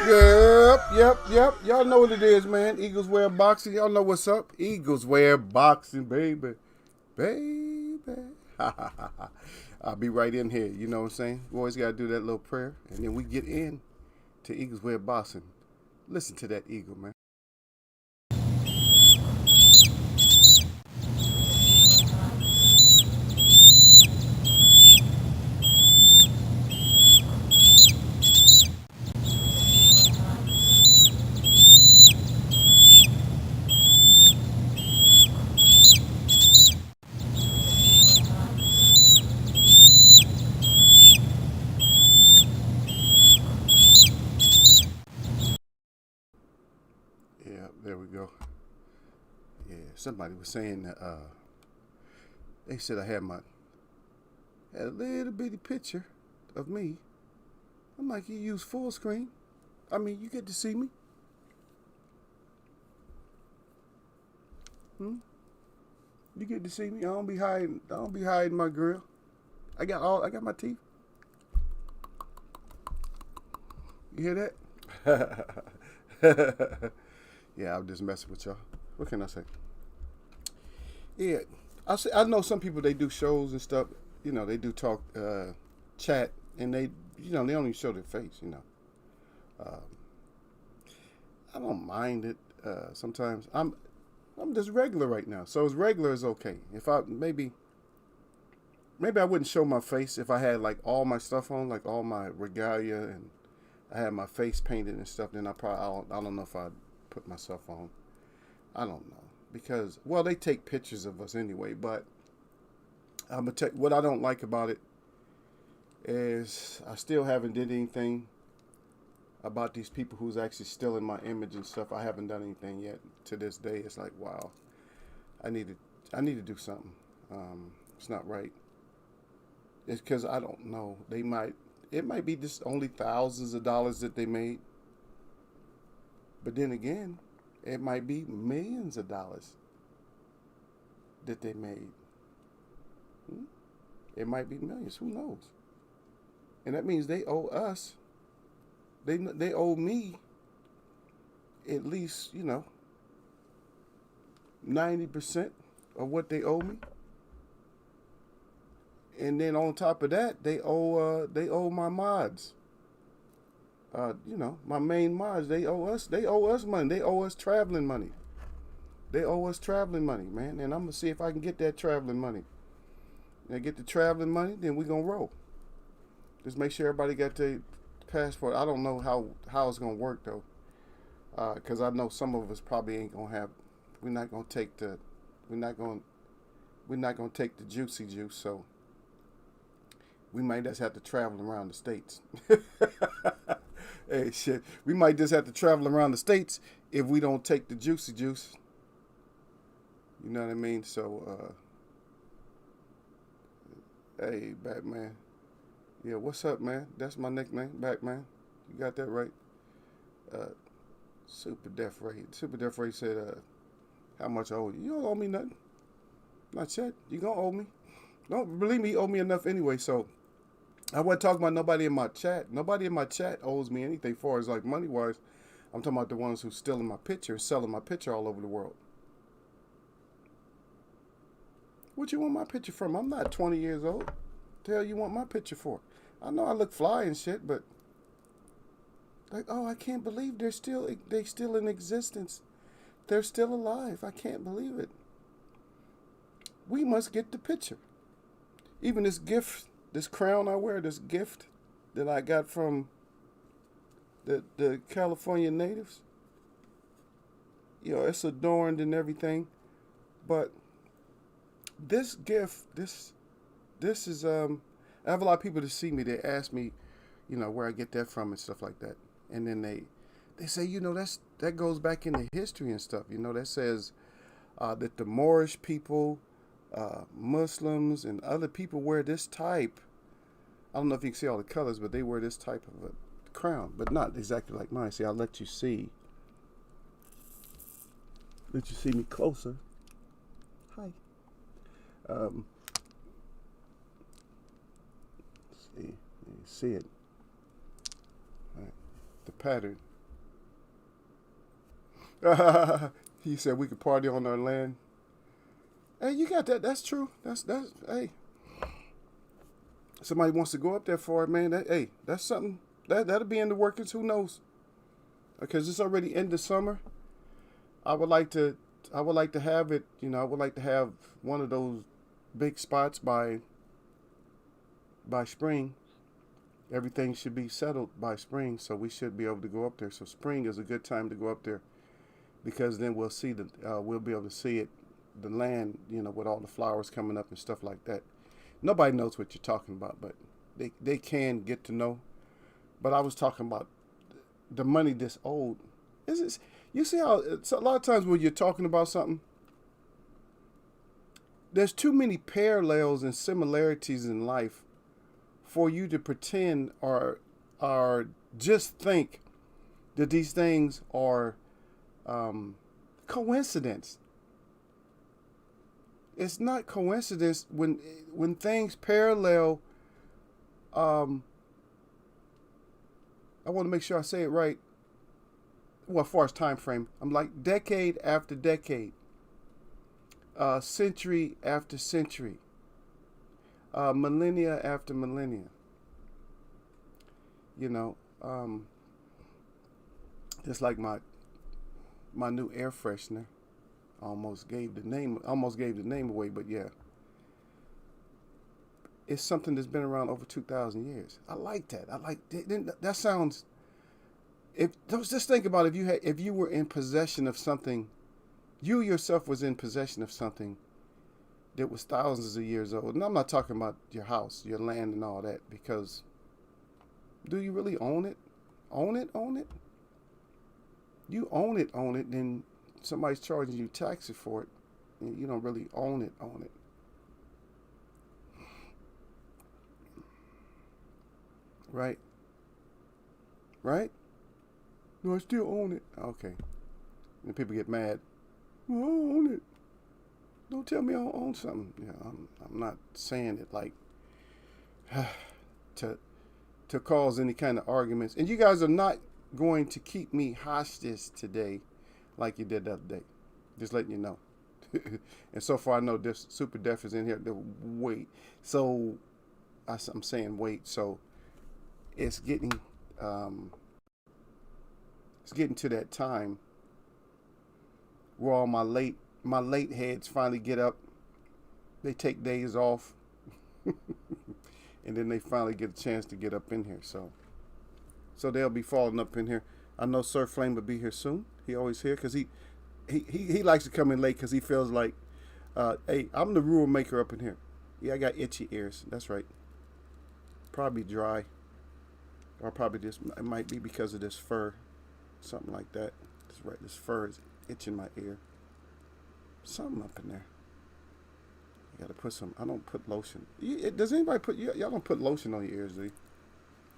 Yep. Y'all know what it is, man. Eagles wear boxing. Y'all know what's up. Eagles wear boxing, baby. Baby. I'll be right in here. You know what I'm saying? We always got to do that little prayer. And then we get in to Eagles wear boxing. Listen to that eagle, man. Yeah, there we go. Yeah, somebody was saying that they said I had a little bitty picture of me. I'm like, you use full screen. I mean, you get to see me. Hmm? You get to see me. I don't be hiding. I don't be hiding my grill. I got my teeth. You hear that? Yeah, I'm just messing with y'all. What can I say? Yeah, I know some people they do shows and stuff. You know, they do talk, chat, and they don't even show their face. Um, I don't mind it. Sometimes I'm just regular right now, so as regular is okay. If I maybe I wouldn't show my face if I had like all my stuff on, like all my regalia, and I had my face painted and stuff. Then I don't know if I'd put myself on. I don't know because well they take pictures of us anyway. But I'm gonna tell what I don't like about it is I still haven't did anything about these people who's actually stealing my image and stuff. I haven't done anything yet to this day. It's like wow, I need to I need to do something. It's not right. It's because I don't know. It might be just only thousands of dollars that they made, but then again, it might be millions of dollars that they made. Hmm? It might be millions. Who knows? And that means they owe us. They owe me at least 90% of what they owe me. And then on top of that, they owe my mods. My main mods. They owe us money. They owe us traveling money. They owe us traveling money, man. And I'm gonna see if I can get that traveling money. And I get the traveling money, then we gonna roll. Just make sure everybody got their passport. I don't know how it's gonna work though, because I know some of us probably ain't gonna have. We're not gonna take the. We're not gonna. We're not gonna take the juicy juice. So we might just have to travel around the states. Hey, shit. We might just have to travel around the states if we don't take the juicy juice. You know what I mean? So, hey, Batman. Yeah, what's up, man? That's my nickname, Batman. You got that right. Uh, Super Death Ray. Super Death Ray said, how much I owe you? You don't owe me nothing. Not yet. You gonna owe me. Don't believe me, you owe me enough anyway, so I wasn't talking about nobody in my chat. Nobody in my chat owes me anything far as like money wise. I'm talking about the ones who's stealing my picture and selling my picture all over the world. What you want my picture from? I'm not 20 years old. What the hell you want my picture for? I know I look fly and shit, but like, oh, I can't believe they still in existence. They're still alive. I can't believe it. We must get the picture. Even this gift, this crown I wear, this gift that I got from the California natives. It's adorned and everything, but this gift, this is I have a lot of people that see me. They ask me, where I get that from and stuff like that, and then they say, that goes back into history and stuff. That says that the Moorish people, Muslims, and other people wear this type. I don't know if you can see all the colors, but they wear this type of a crown, but not exactly like mine. See, I'll let you see. Let you see me closer. Hi. Um, see, you see it. All right. The pattern. He said we could party on our land. Hey, you got that? That's true. That's. Hey, somebody wants to go up there for it, man. Hey, that's something that'll be in the workings. Who knows? Because it's already end of summer. I would like to. I would like to have it. I would like to have one of those big spots by spring. Everything should be settled by spring, so we should be able to go up there. So spring is a good time to go up there because then we'll be able to see it, the land, with all the flowers coming up and stuff like that. Nobody knows what you're talking about, but they can get to know. But I was talking about the money this old. You see how it's a lot of times when you're talking about something, there's too many parallels and similarities in life for you to pretend or just think that these things are coincidence. It's not coincidence when things parallel. I want to make sure I say it right. Well, as far as time frame, I'm like decade after decade, century after century, millennia after millennia. Just like my new air freshener. Almost gave the name away, but yeah. It's something that's been around over 2,000 years. I like that. That sounds. Just think about if you were in possession of something, you yourself was in possession of something that was thousands of years old. And I'm not talking about your house, your land, and all that, because do you really own it? Own it? You own it, then somebody's charging you taxes for it, and you don't really own it. Right? No, I still own it. Okay. And people get mad. Well, I don't own it. Don't tell me I don't own something. Yeah, I'm not saying it like to cause any kind of arguments. And you guys are not going to keep me hostage today like you did the other day. Just letting you know. And so far I know this Super Def is in here. Wait. So I'm saying wait. So it's getting to that time where all my late heads finally get up. They take days off. And then they finally get a chance to get up in here. So they'll be falling up in here. I know Sir Flame will be here soon. He always here because he likes to come in late because he feels like, hey, I'm the rule maker up in here. Yeah, I got itchy ears. That's right. Probably dry. Or probably it might be because of this fur. Something like that. That's right. This fur is itching my ear. Something up in there. You gotta put some. I don't put lotion. Does anybody put? Y'all don't put lotion on your ears, do you?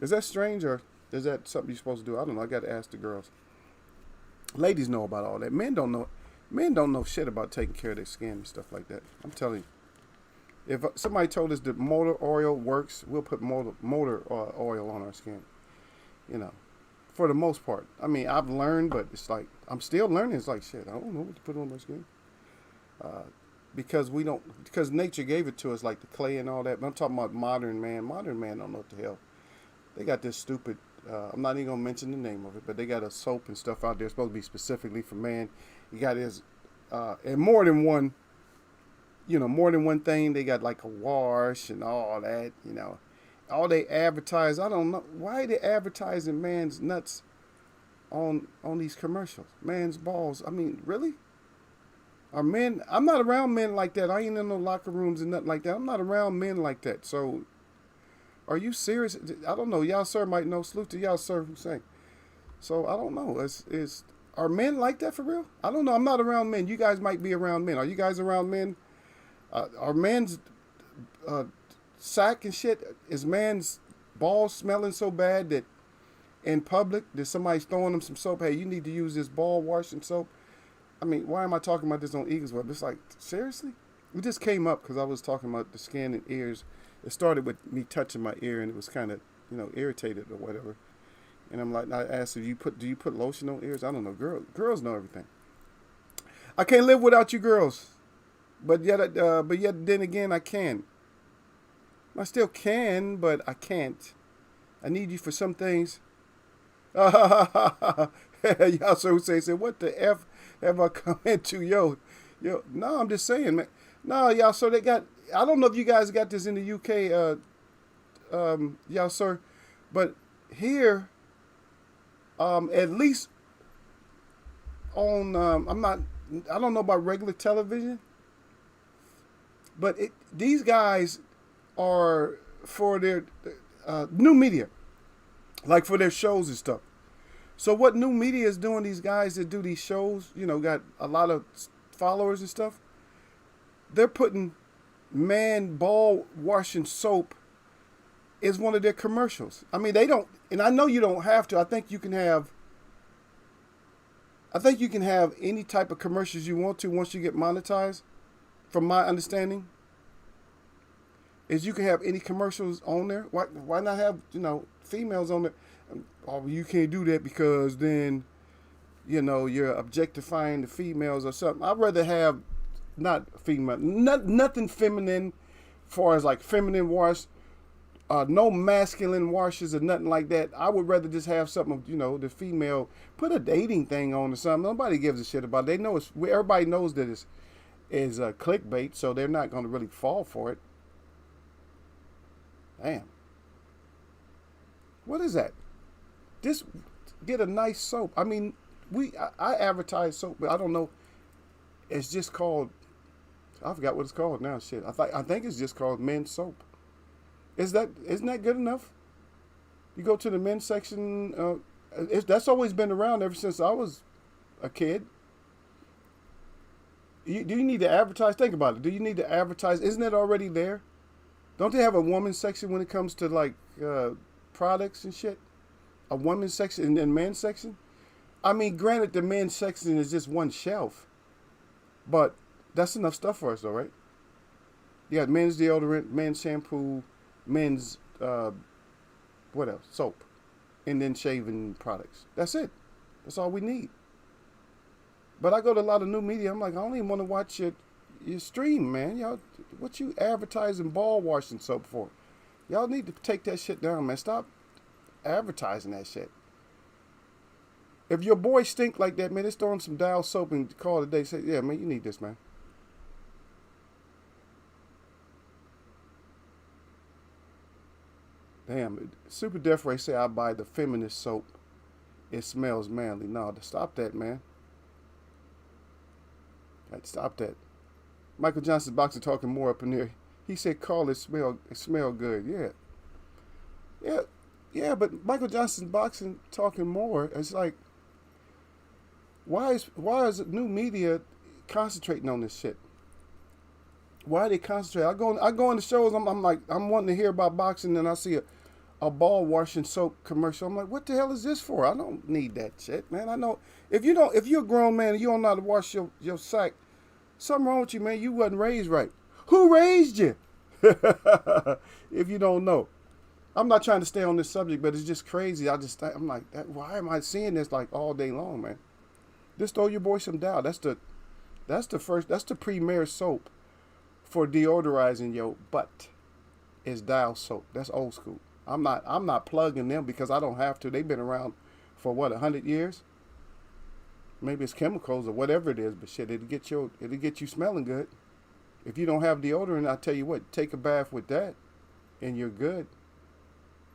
Is that strange or is that something you're supposed to do? I don't know. I gotta ask the girls. Ladies know about all that. Men don't know. Men don't know shit about taking care of their skin and stuff like that. I'm telling you. If somebody told us that motor oil works, we'll put motor oil on our skin. For the most part. I mean, I've learned, but it's like I'm still learning. It's like shit. I don't know what to put on my skin. Because nature gave it to us, like the clay and all that. But I'm talking about modern man. Modern man don't know what the hell. They got this stupid. I'm not even gonna mention the name of it, but they got a soap and stuff out there supposed to be specifically for man. You got his, and more than one thing. They got like a wash and all that. All they advertise. I don't know why they advertising man's nuts on these commercials. Man's balls. I mean, really? Are men? I'm not around men like that. I ain't in no locker rooms and nothing like that. I'm not around men like that. So, are you serious? I don't know. Y'all sir might know. Salute to y'all sir Hussein. So I don't know. Are men like that for real? I don't know. I'm not around men. You guys might be around men. Are you guys around men? Are men's sack and shit? Is man's balls smelling so bad that in public that somebody's throwing them some soap? Hey, you need to use this ball washing soap. I mean, why am I talking about this on Eagles Web? It's like, seriously? It just came up because I was talking about the skin and ears. It started with me touching my ear and it was kind of, irritated or whatever. And I'm like, I asked her, do you put lotion on ears? I don't know. Girls know everything. I can't live without you girls. But yet then again, I can. I still can, but I can't. I need you for some things. Y'all so say, what the F have I come into? Yo, no, I'm just saying, man. No, y'all, so they got, I don't know if you guys got this in the UK, y'all, sir, but here, at least on, I don't know about regular television, but these guys are for their new media, like for their shows and stuff. So what new media is doing, these guys that do these shows, got a lot of followers and stuff, they're putting man ball washing soap is one of their commercials. I mean, they don't, and I know you don't have to. I think you can have any type of commercials you want to once you get monetized. From my understanding, is you can have any commercials on there. Why not have females on there? Oh, you can't do that because then you're objectifying the females or something. I'd rather have not female, nothing feminine, far as like feminine wash, no masculine washes or nothing like that. I would rather just have something, the female, put a dating thing on or something. Nobody gives a shit about it. They know everybody knows that it's clickbait, so they're not going to really fall for it. Damn. What is that? Just get a nice soap. I mean, I advertise soap, but I don't know. It's just called, I forgot what it's called now. Shit, I think it's just called men's soap. Isn't that good enough? You go to the men's section. That's always been around ever since I was a kid. Do you need to advertise? Think about it. Do you need to advertise? Isn't it already there? Don't they have a women's section when it comes to like products and shit? A women's section and then men's section? I mean, granted, the men's section is just one shelf, but that's enough stuff for us, though, right? You got men's deodorant, men's shampoo, men's what else? Soap, and then shaving products. That's it. That's all we need. But I go to a lot of new media. I'm like, I don't even want to watch your stream, man. Y'all, what you advertising ball washing soap for? Y'all need to take that shit down, man. Stop advertising that shit. If your boy stink like that, man, just throw him some Dial soap and call it a day. Say, yeah, man, you need this, man. Damn, Super Death Ray say I buy the feminist soap. It smells manly. No, stop that, man. Stop that. Michael Johnson's boxing talking more up in there. He said, "Call it smell good." Yeah. But Michael Johnson's boxing talking more. It's like, why is new media concentrating on this shit? Why they concentrate? I go into shows. I'm like, I'm wanting to hear about boxing, and I see a ball washing soap commercial. I'm like, what the hell is this for? I don't need that shit, man. I know if you're a grown man and you don't know how to wash your sack, something wrong with you, man. You wasn't raised right. Who raised you? If you don't know. I'm not trying to stay on this subject, but it's just crazy. I'm like, why am I seeing this like all day long, man? Just throw your boy some Dow. That's the premier soap for deodorizing your butt is Dial soap. That's old school. I'm not plugging them because I don't have to. They've been around for 100 years. Maybe it's chemicals or whatever it is, but shit, it'll get you smelling good. If you don't have deodorant, I tell you what, take a bath with that, and you're good.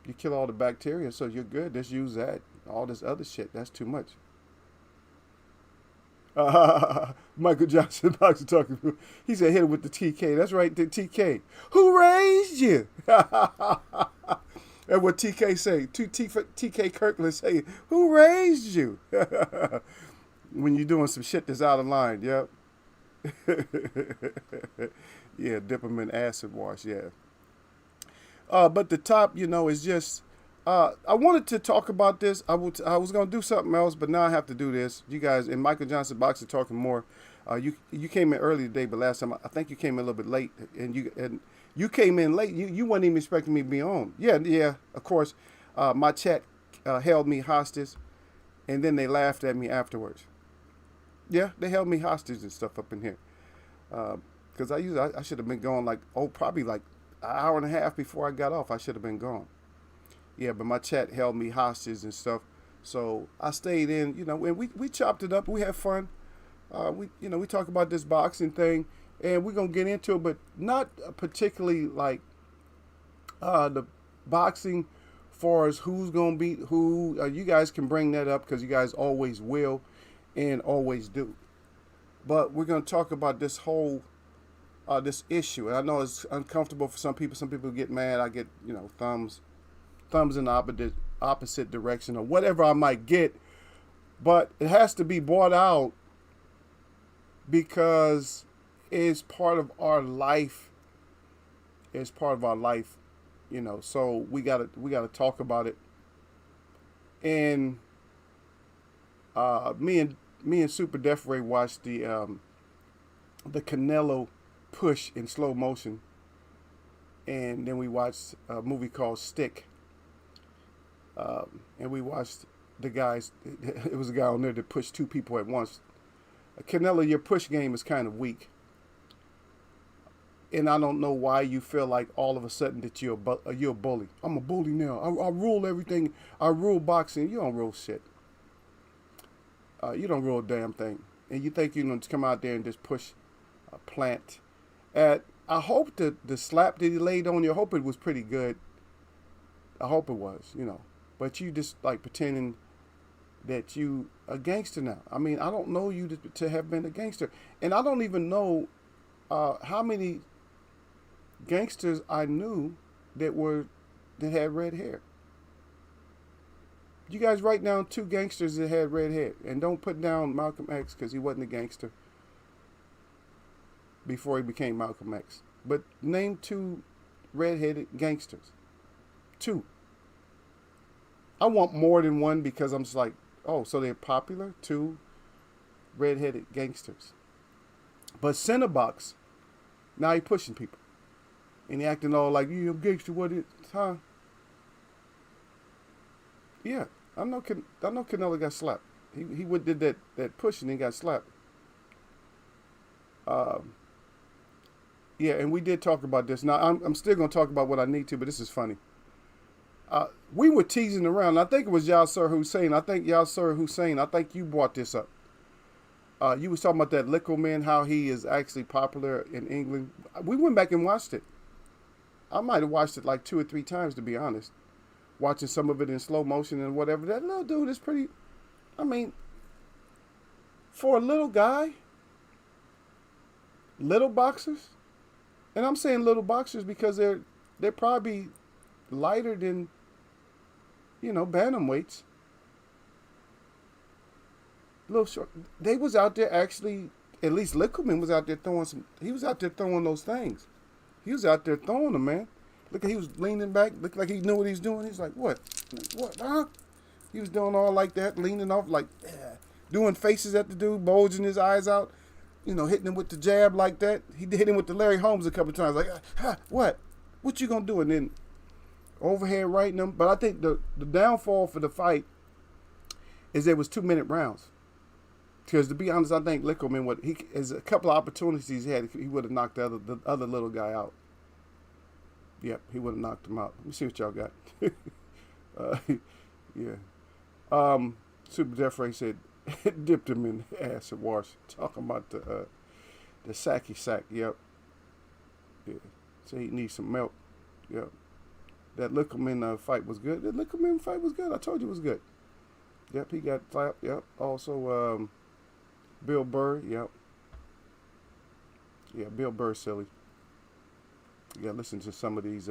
You kill all the bacteria, so you're good. Just use that. All this other shit, that's too much. Michael Johnson, boxer talking. He said, hit him with the TK. That's right, the TK. Who raised you? That's what TK say. TK Kirkland say, who raised you? When you're doing some shit that's out of line, yep. Yeah, dip them in acid wash, yeah. But the top, is just, I wanted to talk about this. I was going to do something else, but now I have to do this. You guys, and Michael Johnson Boxing talking more. You came in early today, but last time, I think you came in a little bit late. And you came in late. You weren't even expecting me to be on. Yeah, of course. My chat held me hostage, and then they laughed at me afterwards. Yeah, they held me hostage and stuff up in here. Because I should have been gone like, probably like an hour and a half before I got off. I should have been gone. Yeah, but my chat held me hostage and stuff. So I stayed in, and we chopped it up. We had fun. We talk about this boxing thing, and we're gonna get into it, but not particularly like the boxing, far as who's gonna beat who. You guys can bring that up because you guys always will, and always do. But we're gonna talk about this whole this issue. And I know it's uncomfortable for some people. Some people get mad. I get thumbs in the opposite direction or whatever I might get. But it has to be brought out because it's part of our life. It's part of our life, So we gotta talk about it. And me and Super Def Ray watched the Canelo push in slow motion, and then we watched a movie called Stick. And we watched the guys. It was a guy on there that pushed two people at once. Canelo, your push game is kind of weak. And I don't know why you feel like all of a sudden that you're a bully. I'm a bully now. I rule everything. I rule boxing. You don't rule shit. You don't rule a damn thing. And you think you're going to come out there and just push a plant. I hope the slap that he laid on you, I hope it was pretty good. I hope it was, But you just like pretending that you a gangster now. I mean, I don't know you to have been a gangster. And I don't even know how many gangsters I knew that had red hair. You guys write down 2 gangsters that had red hair. And don't put down Malcolm X because he wasn't a gangster before he became Malcolm X. But name 2 red-headed gangsters. 2. I want more than one because I'm just like, so they're popular? 2 red-headed gangsters. But Cinebox, now he pushing people. And he acting all like, you a gangster, what it, huh? Yeah, I know Canelo got slapped. He did that push and then got slapped. Yeah, and we did talk about this. Now, I'm still going to talk about what I need to, but this is funny. We were teasing around. I think it was Yasser Hussein. I think you brought this up. You was talking about that Lickle Man, how he is actually popular in England. We went back and watched it. I might have watched it like 2 or 3 times, to be honest. Watching some of it in slow motion and whatever. That little dude is pretty, for a little guy, little boxers, and I'm saying little boxers because they're probably lighter than, bantamweights. Little short. They was out there actually, at least Lickleman was out there he was out there throwing those things. He was out there throwing them, man. Look, he was leaning back, looked like he knew what he was doing. He's like, what, huh? He was doing all like that, leaning off, like, doing faces at the dude, bulging his eyes out, hitting him with the jab like that. He hit him with the Larry Holmes a couple of times, like, what? What you gonna do? And then overhead righting him. But I think the downfall for the fight is there was 2-minute rounds. Because to be honest, I think Lickleman has a couple of opportunities he had, he would have knocked the other little guy out. Yep, he would have knocked him out. Let me see what y'all got. Yeah. Super Def Ray said, dipped him in acid wash. Talking about the sacky sack. Yep. Yeah. So he needs some milk. Yep. That Lickleman fight was good. That Lickleman fight was good. I told you it was good. Yep, he got slapped. Yep. Also, Bill Burr. Yep. Yeah, Bill Burr's silly. You gotta listen to some of these.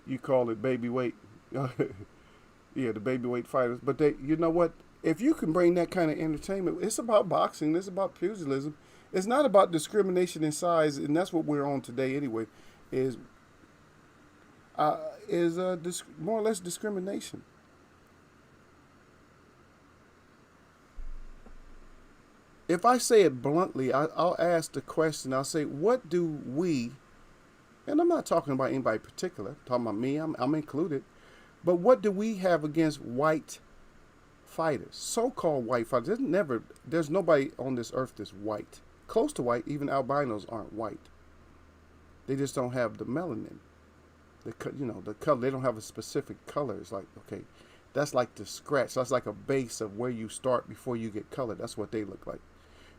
You call it baby weight. Yeah, the baby weight fighters. But you know what? If you can bring that kind of entertainment, it's about boxing. It's about pugilism. It's not about discrimination in size, and that's what we're on today anyway. Is more or less discrimination. If I say it bluntly, I'll ask the question. I'll say, what do we And I'm not talking about anybody particular. I'm talking about me. I'm included. But what do we have against white fighters? So-called white fighters. There's nobody on this earth that's white. Close to white. Even albinos aren't white. They just don't have the melanin. The color. They don't have a specific color. It's like, okay, that's like the scratch. That's like a base of where you start before you get color. That's what they look like.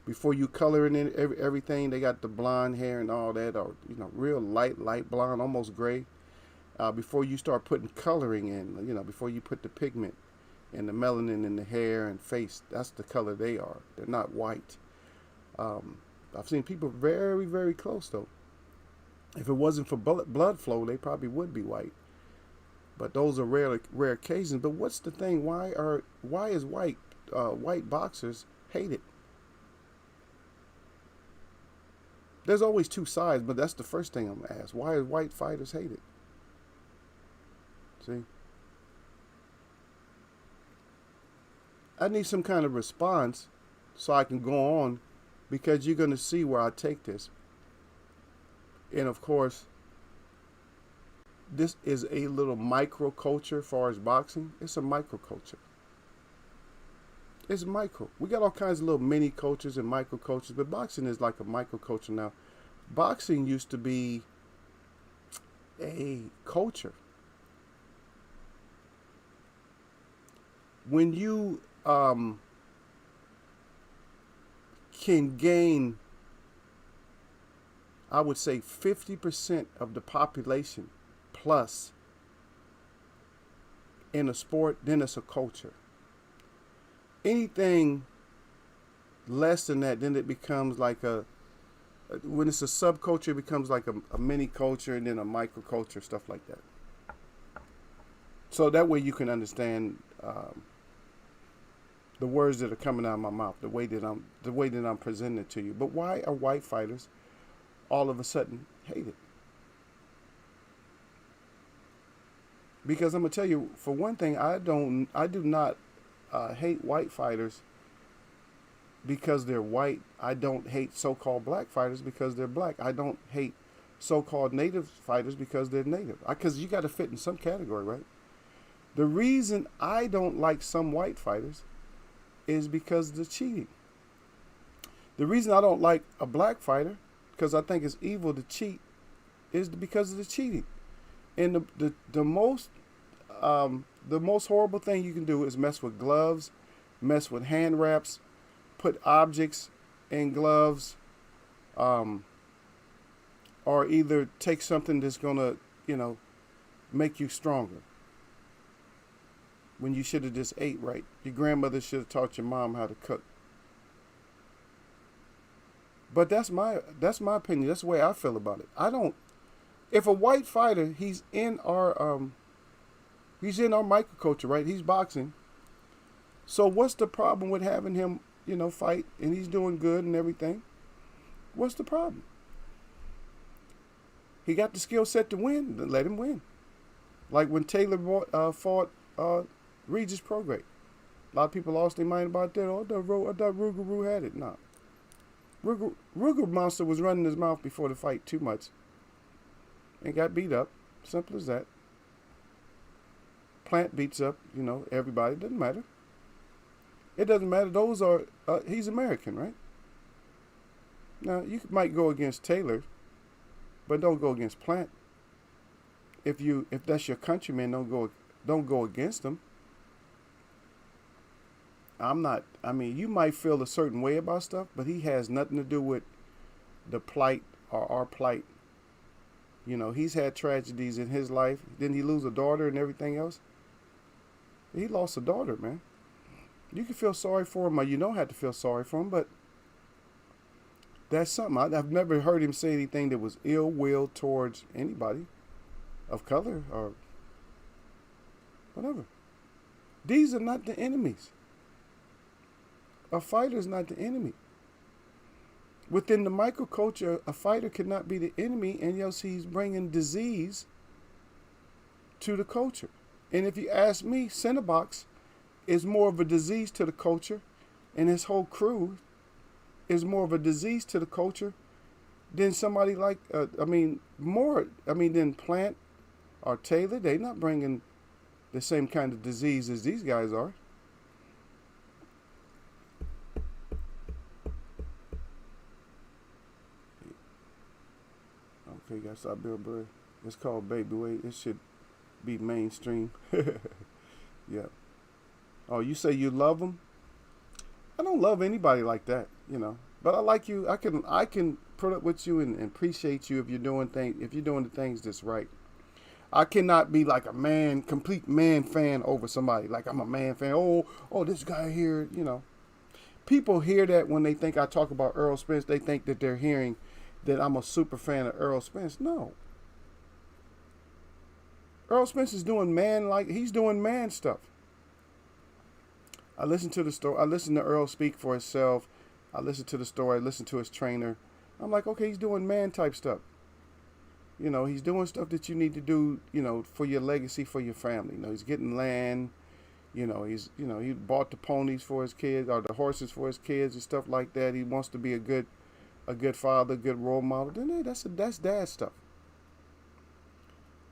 Before you color in everything, they got the blonde hair and all that, or real light blonde, almost gray. Before you start putting coloring in, before you put the pigment and the melanin in the hair and face, that's the color they are. They're not white. I've seen people very, very close though. If it wasn't for blood flow, they probably would be white. But those are rare occasions. But what's the thing? Why is white boxers hated? There's always two sides, but that's the first thing I'm gonna ask. Why is white fighters hated? See? I need some kind of response so I can go on, because you're gonna see where I take this. And of course, this is a little micro culture as far as boxing. It's a micro culture. It's micro. We got all kinds of little mini cultures and micro cultures, but boxing is like a micro culture now. Boxing used to be a culture. When you can gain, I would say 50% of the population plus in a sport, then it's a culture. Anything less than that, then it becomes like when it's a subculture, it becomes like a mini culture and then a micro culture, stuff like that. So that way you can understand the words that are coming out of my mouth, the way that I'm presenting it to you. But why are white fighters all of a sudden hated? Because I'm gonna tell you, for one thing, I do not hate white fighters because they're white. I don't hate so-called black fighters because they're black. I don't hate so-called native fighters because they're native. Because you got to fit in some category, right? The reason I don't like some white fighters is because of the cheating. The reason I don't like a black fighter, because I think it's evil to cheat, is because of the cheating. And the most horrible thing you can do is mess with gloves, mess with hand wraps, put objects in gloves, or either take something that's gonna, make you stronger. When you should have just ate right. Your grandmother should have taught your mom how to cook. But that's my opinion. That's the way I feel about it. If a white fighter, he's in our microculture, right? He's boxing. So what's the problem with having him, fight, and he's doing good and everything? What's the problem? He got the skill set to win. Then let him win. Like when Taylor fought Regis Prograde. A lot of people lost their mind about that. Oh, I thought Ruger had it. Nah. Ruger Monster was running his mouth before the fight too much and got beat up. Simple as that. Plant beats up, everybody. Doesn't matter. It doesn't matter. Those are, he's American, right? Now, you might go against Taylor, but don't go against Plant. If that's your countryman, don't go against him. You might feel a certain way about stuff, but he has nothing to do with the plight or our plight. He's had tragedies in his life. Didn't he lose a daughter and everything else? He lost a daughter, man. You can feel sorry for him, or you don't have to feel sorry for him, but that's something. I've never heard him say anything that was ill will towards anybody of color or whatever. These are not the enemies. A fighter is not the enemy. Within the microculture, a fighter cannot be the enemy, and else he's bringing disease to the culture. And if you ask me, Cinebox is more of a disease to the culture, and his whole crew is more of a disease to the culture than somebody like, than Plant or Taylor. They not bringing the same kind of disease as these guys are. Okay, got to stop Bill Burr. It's called Baby Wait. It should be mainstream. Yeah. Oh, you say you love them? I don't love anybody like that, But I like you. I can put up with you and appreciate you if you're doing the things that's right. I cannot be like a man, complete man fan over somebody. Like I'm a man fan. Oh, this guy here. People hear that when they think I talk about Earl Spence. They think that they're hearing that I'm a super fan of Earl Spence. No. Earl Spence is he's doing man stuff. I listen to the story. I listen to Earl speak for himself. I listen to the story. I listen to his trainer. I'm like, okay, he's doing man type stuff. He's doing stuff that you need to do, for your legacy, for your family. He's getting land. He bought the ponies for his kids or the horses for his kids and stuff like that. He wants to be a good father, a good role model. Then hey, that's dad stuff.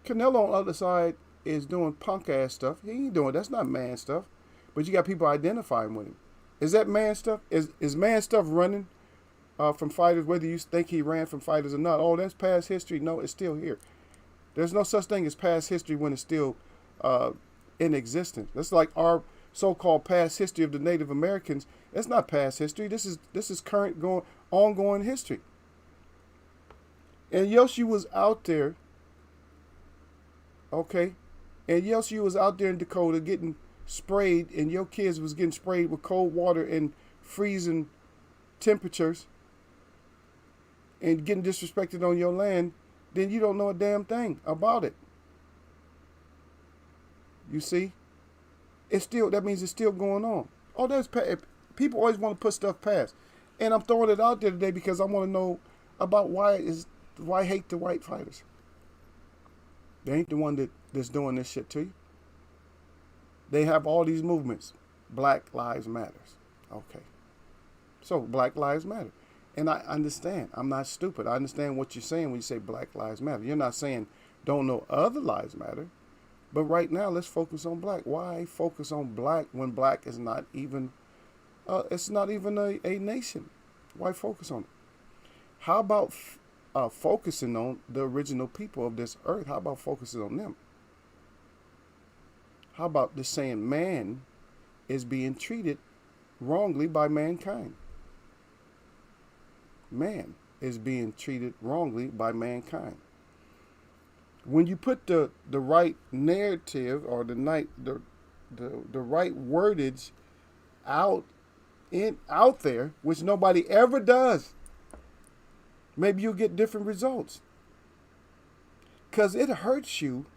Canelo on the other side is doing punk ass stuff. He ain't doing that's not man stuff. But you got people identifying with him. Is that man stuff? Is man stuff running from fighters, whether you think he ran from fighters or not? Oh, that's past history. No, it's still here. There's no such thing as past history when it's still in existence. That's like our so-called past history of the Native Americans. That's not past history. This is current ongoing history. And yes, you was out there, okay? And yes, you was out there in Dakota getting sprayed, and your kids was getting sprayed with cold water and freezing temperatures and getting disrespected on your land, then you don't know a damn thing about it. You see? That means it's still going on. Oh, people always want to put stuff past. And I'm throwing it out there today because I want to know about why I hate the white fighters. They ain't the one that's doing this shit to you. They have all these movements. Black Lives Matters. Okay. So Black Lives Matter. And I understand. I'm not stupid. I understand what you're saying when you say Black Lives Matter. You're not saying don't know other lives matter. But right now, let's focus on black. Why focus on black when black is not even, it's not even a nation? Why focus on it? How about focusing on the original people of this earth? How about focusing on them? How about just saying man is being treated wrongly by mankind? Man is being treated wrongly by mankind. When you put the right narrative or the right wordage out there, which nobody ever does, maybe you'll get different results. Because it hurts you.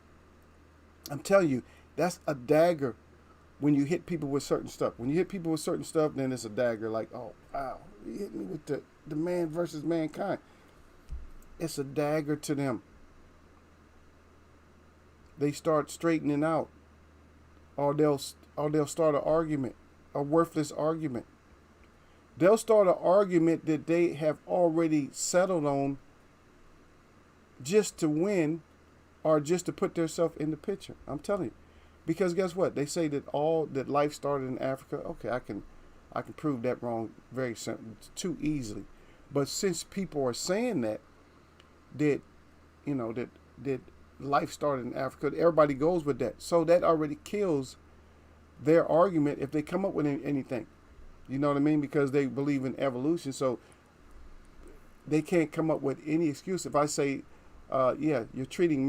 I'm telling you, that's a dagger when you hit people with certain stuff. When you hit people with certain stuff, then it's a dagger. Like, oh, wow, you hit me with the man versus mankind. It's a dagger to them. They start straightening out. Or they'll start an argument, a worthless argument. They'll start an argument that they have already settled on just to win or just to put themselves in the picture. I'm telling you. Because guess what? They say that life started in Africa. Okay, I can prove that wrong very too easily. But since people are saying that life started in Africa, everybody goes with that. So that already kills their argument if they come up with anything. You know what I mean? Because they believe in evolution. So they can't come up with any excuse. If I say, you're treating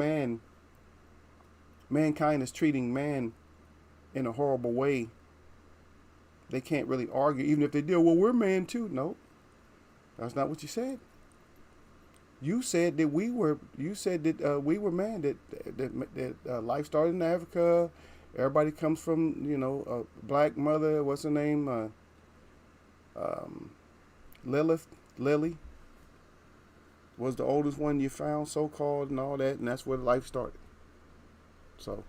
mankind is treating man in a horrible way, they can't really argue. Even if they do, well, we're man too. No, that's not what you said. You said that we were man, that life started in Africa. Everybody comes from, a black mother. What's her name? Lily was the oldest one you found, so-called, and all that, and that's where life started. So,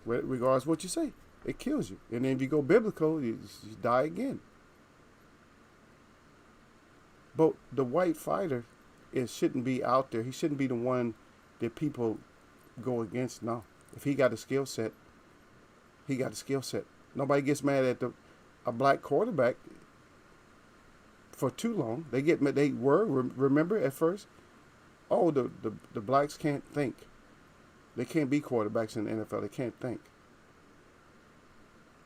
regardless of what you say, it kills you. And then if you go biblical, you die again. But the white fighter it shouldn't be out there. He shouldn't be the one that people go against. No, if he got a skill set, he got a skill set. Nobody gets mad at a black quarterback for too long. Remember at first, oh, the blacks can't think. They can't be quarterbacks in the NFL. They can't think.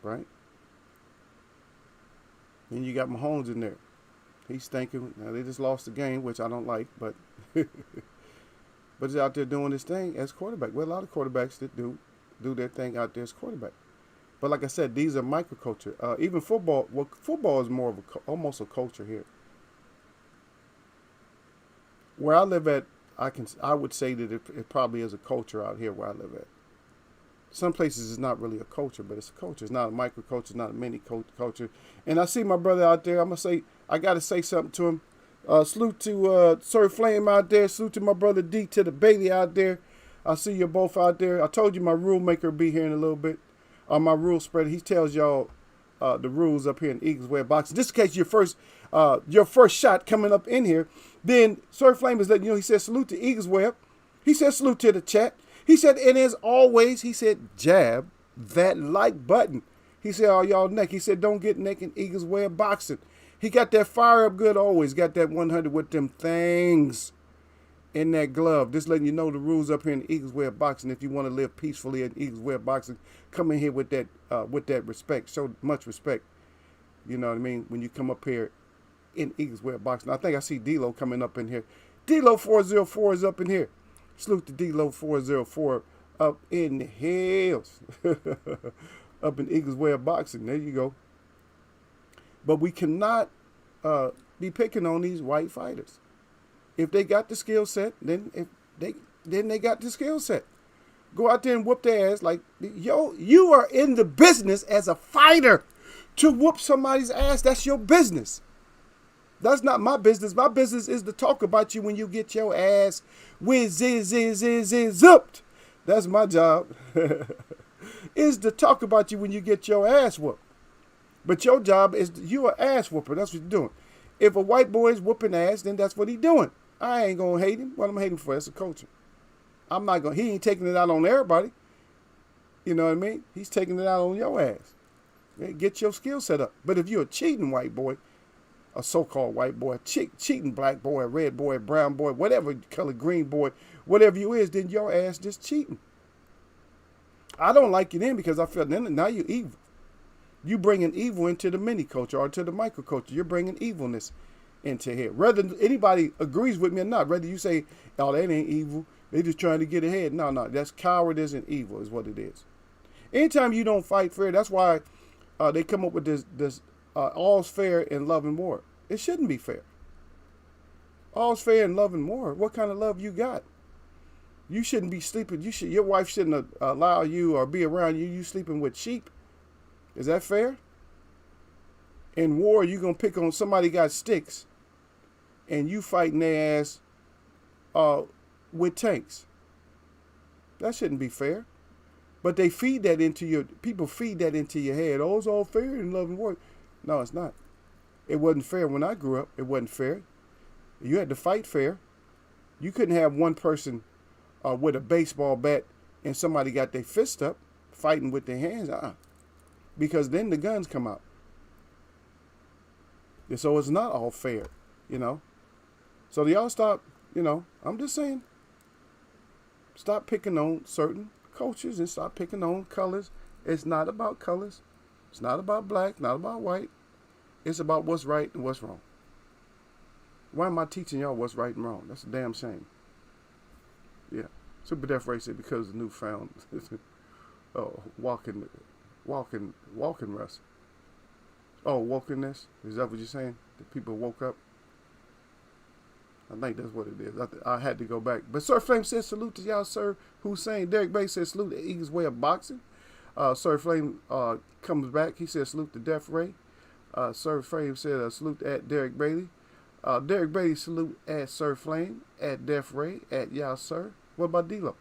Right? Then you got Mahomes in there. He's thinking. Now they just lost the game, which I don't like, but but he's out there doing his thing as quarterback. Well, a lot of quarterbacks that do their thing out there as quarterback. But like I said, these are microculture. Even football. Well, football is more of almost a culture here. Where I live at, I would say that it probably is a culture out here where I live at. Some places it's not really a culture, but it's a culture. It's not a microculture, it's not a mini culture. And I see my brother out there. I got to say something to him. Salute to Sir Flame out there. Salute to my brother D, to the Bailey out there. I see you both out there. I told you my rule maker will be here in a little bit. My rule spreader, he tells y'all the rules up here in Eagles Way of Boxing. Just in case your first shot coming up in here, then Sir Flame is letting you know. He said salute to Eagles Web. He said salute to the chat. He said, and as always, he said, jab that like button. He said, all y'all neck. He said, don't get neck in Eagles Way of Boxing. He got that fire up good always. Got that 100 with them things in that glove. Just letting you know the rules up here in the Eagles Way of Boxing. If you want to live peacefully in Eagles Way of Boxing, come in here with that respect. Show much respect. You know what I mean? When you come up here in Eagles Way of Boxing. I think I see D-Lo coming up in here. D-Lo 404 is up in here. Salute to D-Lo 404 up in the hills. Up in Eagles Way of Boxing. There you go. But we cannot be picking on these white fighters. If they got the skill set, then they got the skill set. Go out there and whoop their ass. Like, yo, you are in the business as a fighter to whoop somebody's ass. That's your business. That's not my business. My business is to talk about you when you get your ass zipped. That's my job. Is to talk about you when you get your ass whooped. But your job is you an ass whooper. That's what you're doing. If a white boy is whooping ass, then that's what he's doing. I ain't gonna hate him. What I'm hating for? That's a culture. I'm not gonna. He ain't taking it out on everybody. You know what I mean? He's taking it out on your ass. Get your skill set up. But if you're a cheating white boy, a so-called white boy, a cheating black boy, a red boy, a brown boy, whatever color, green boy, whatever you is, then your ass just cheating. I don't like you then because I feel now you're evil. You bringing evil into the mini culture or to the micro culture. You're bringing evilness into here. Whether anybody agrees with me or not, whether you say, oh, that ain't evil, they just trying to get ahead. No, that's cowardice and evil is what it is. Anytime you don't fight fair, that's why they come up with this all's fair in love and war. It shouldn't be fair. All's fair in love and war. What kind of love you got? You shouldn't be sleeping. Your wife shouldn't allow you or be around you. You sleeping with sheep. Is that fair? In war, you gonna pick on somebody got sticks, and you fighting their ass with tanks. That shouldn't be fair. But they feed that into people feed that into your head. Oh, it's all fair in love and war. No, it's not. It wasn't fair when I grew up. It wasn't fair. You had to fight fair. You couldn't have one person with a baseball bat and somebody got their fist up fighting with their hands. Because then the guns come out. And so it's not all fair, you know. So y'all stop, I'm just saying, stop picking on certain cultures and stop picking on colors. It's not about colors. It's not about black, not about white. It's about what's right and what's wrong. Why am I teaching y'all what's right and wrong? That's a damn shame. Yeah. Super Death Ray said because of newfound walking rest. Oh, wokenness? Is that what you're saying? That people woke up? I think that's what it is. I had to go back. But Sir Flame says salute to y'all, Sir Hussein. Derek Bay says salute to Eagles Way of Boxing. Sir Flame comes back. He says salute to Death Ray. Sir Flame said salute at Derek Bailey. Derek Bailey salute at Sir Flame, at Death Ray, at y'all, Sir. What about D-Lo?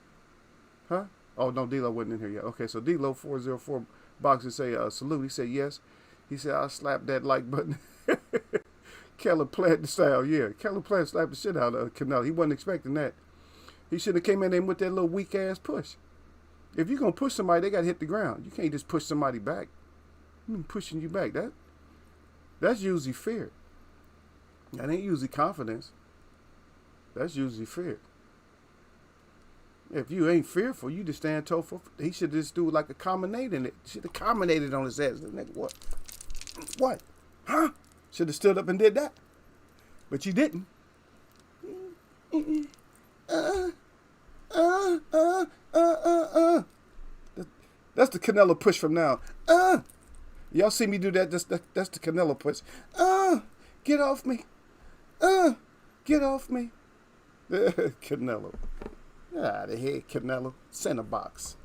Huh? Oh, no, D-Lo wasn't in here yet. Okay, so D-Lo 404 Boxing say salute. He said yes. He said I'll slap that like button. Caleb Plant style, yeah. Caleb Plant slapped the shit out of Canelo. He wasn't expecting that. He should have came in there with that little weak ass push. If you're gonna push somebody, they gotta hit the ground. You can't just push somebody back. I'm pushing you back. That's usually fear. That ain't usually confidence. That's usually fear. If you ain't fearful, you just stand toe for. He should just do like a combinate in it. Should have combinated on his ass. Nigga, what? What? Huh? Should have stood up and did that. But you didn't. That's the Canelo push from now. Y'all see me do that? That's the Canelo push. Get off me. Get off me. Canelo. Get out of here, Canelo. Center box.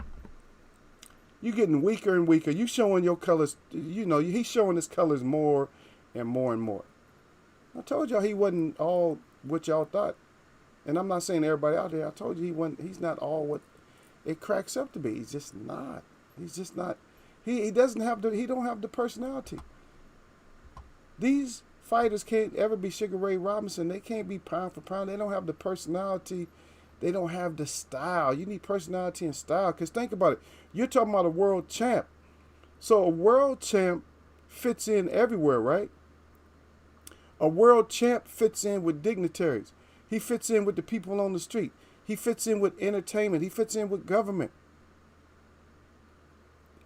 You getting weaker and weaker. You showing your colors. You know, he's showing his colors more and more and more. I told y'all he wasn't all what y'all thought. And I'm not saying everybody out there. I told you he's not all what it cracks up to be. He's just not. He's just not. He don't have the personality. These fighters can't ever be Sugar Ray Robinson. They can't be pound for pound. They don't have the personality. They don't have the style. You need personality and style. Because think about it. You're talking about a world champ. So a world champ fits in everywhere, right? A world champ fits in with dignitaries. He fits in with the people on the street. He fits in with entertainment. He fits in with government.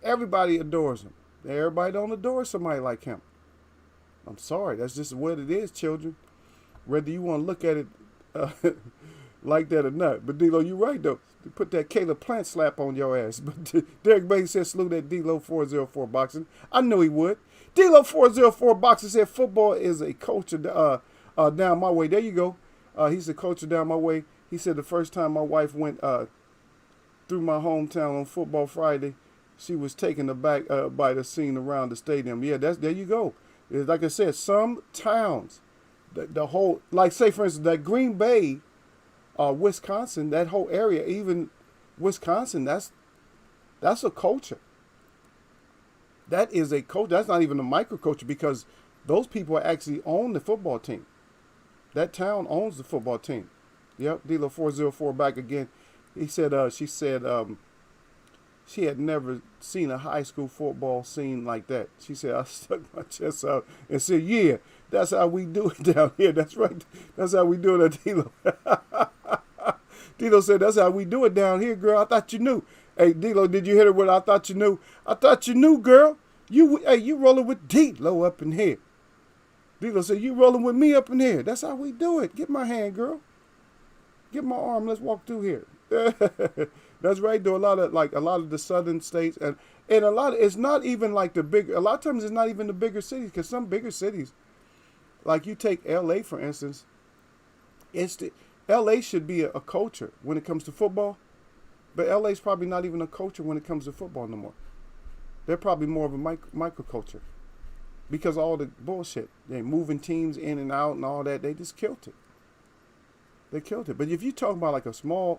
Everybody adores him. Everybody don't adore somebody like him. I'm sorry. That's just what it is, children. Whether you want to look at it like that or not. But D-Lo, you're right, though. Put that Caleb Plant slap on your ass. But Derek Bailey said salute at D-Lo 404 Boxing. I knew he would. D-Lo 404 Boxing said football is a culture down my way. There you go. He's a culture down my way. He said the first time my wife went through my hometown on Football Friday, she was taken aback by the scene around the stadium. Yeah, there you go. Like I said, some towns, the whole, like say for instance, that Green Bay, Wisconsin, that whole area, even Wisconsin, that's a culture. That is a culture. That's not even a microculture because those people actually own the football team. That town owns the football team. Yep, Dealer 404 back again. She said she had never seen a high school football scene like that. She said, I stuck my chest out and said, yeah, that's how we do it down here. That's right. That's how we do it at Dilo. Dilo said, that's how we do it down here, girl. I thought you knew. Hey, Dilo, did you hear what I thought you knew? I thought you knew, girl. You rolling with Dilo up in here. Dilo said, you rolling with me up in here. That's how we do it. Get my hand, girl. Get my arm. Let's walk through here. That's right, though. A lot of the southern states and it's not even like a lot of times it's not even the bigger cities, because some bigger cities, like you take LA for instance, LA should be a culture when it comes to football, but LA's probably not even a culture when it comes to football no more. They're probably more of a microculture because all the bullshit, they moving teams in and out and all that, they just killed it. They killed it. But if you talk about like a small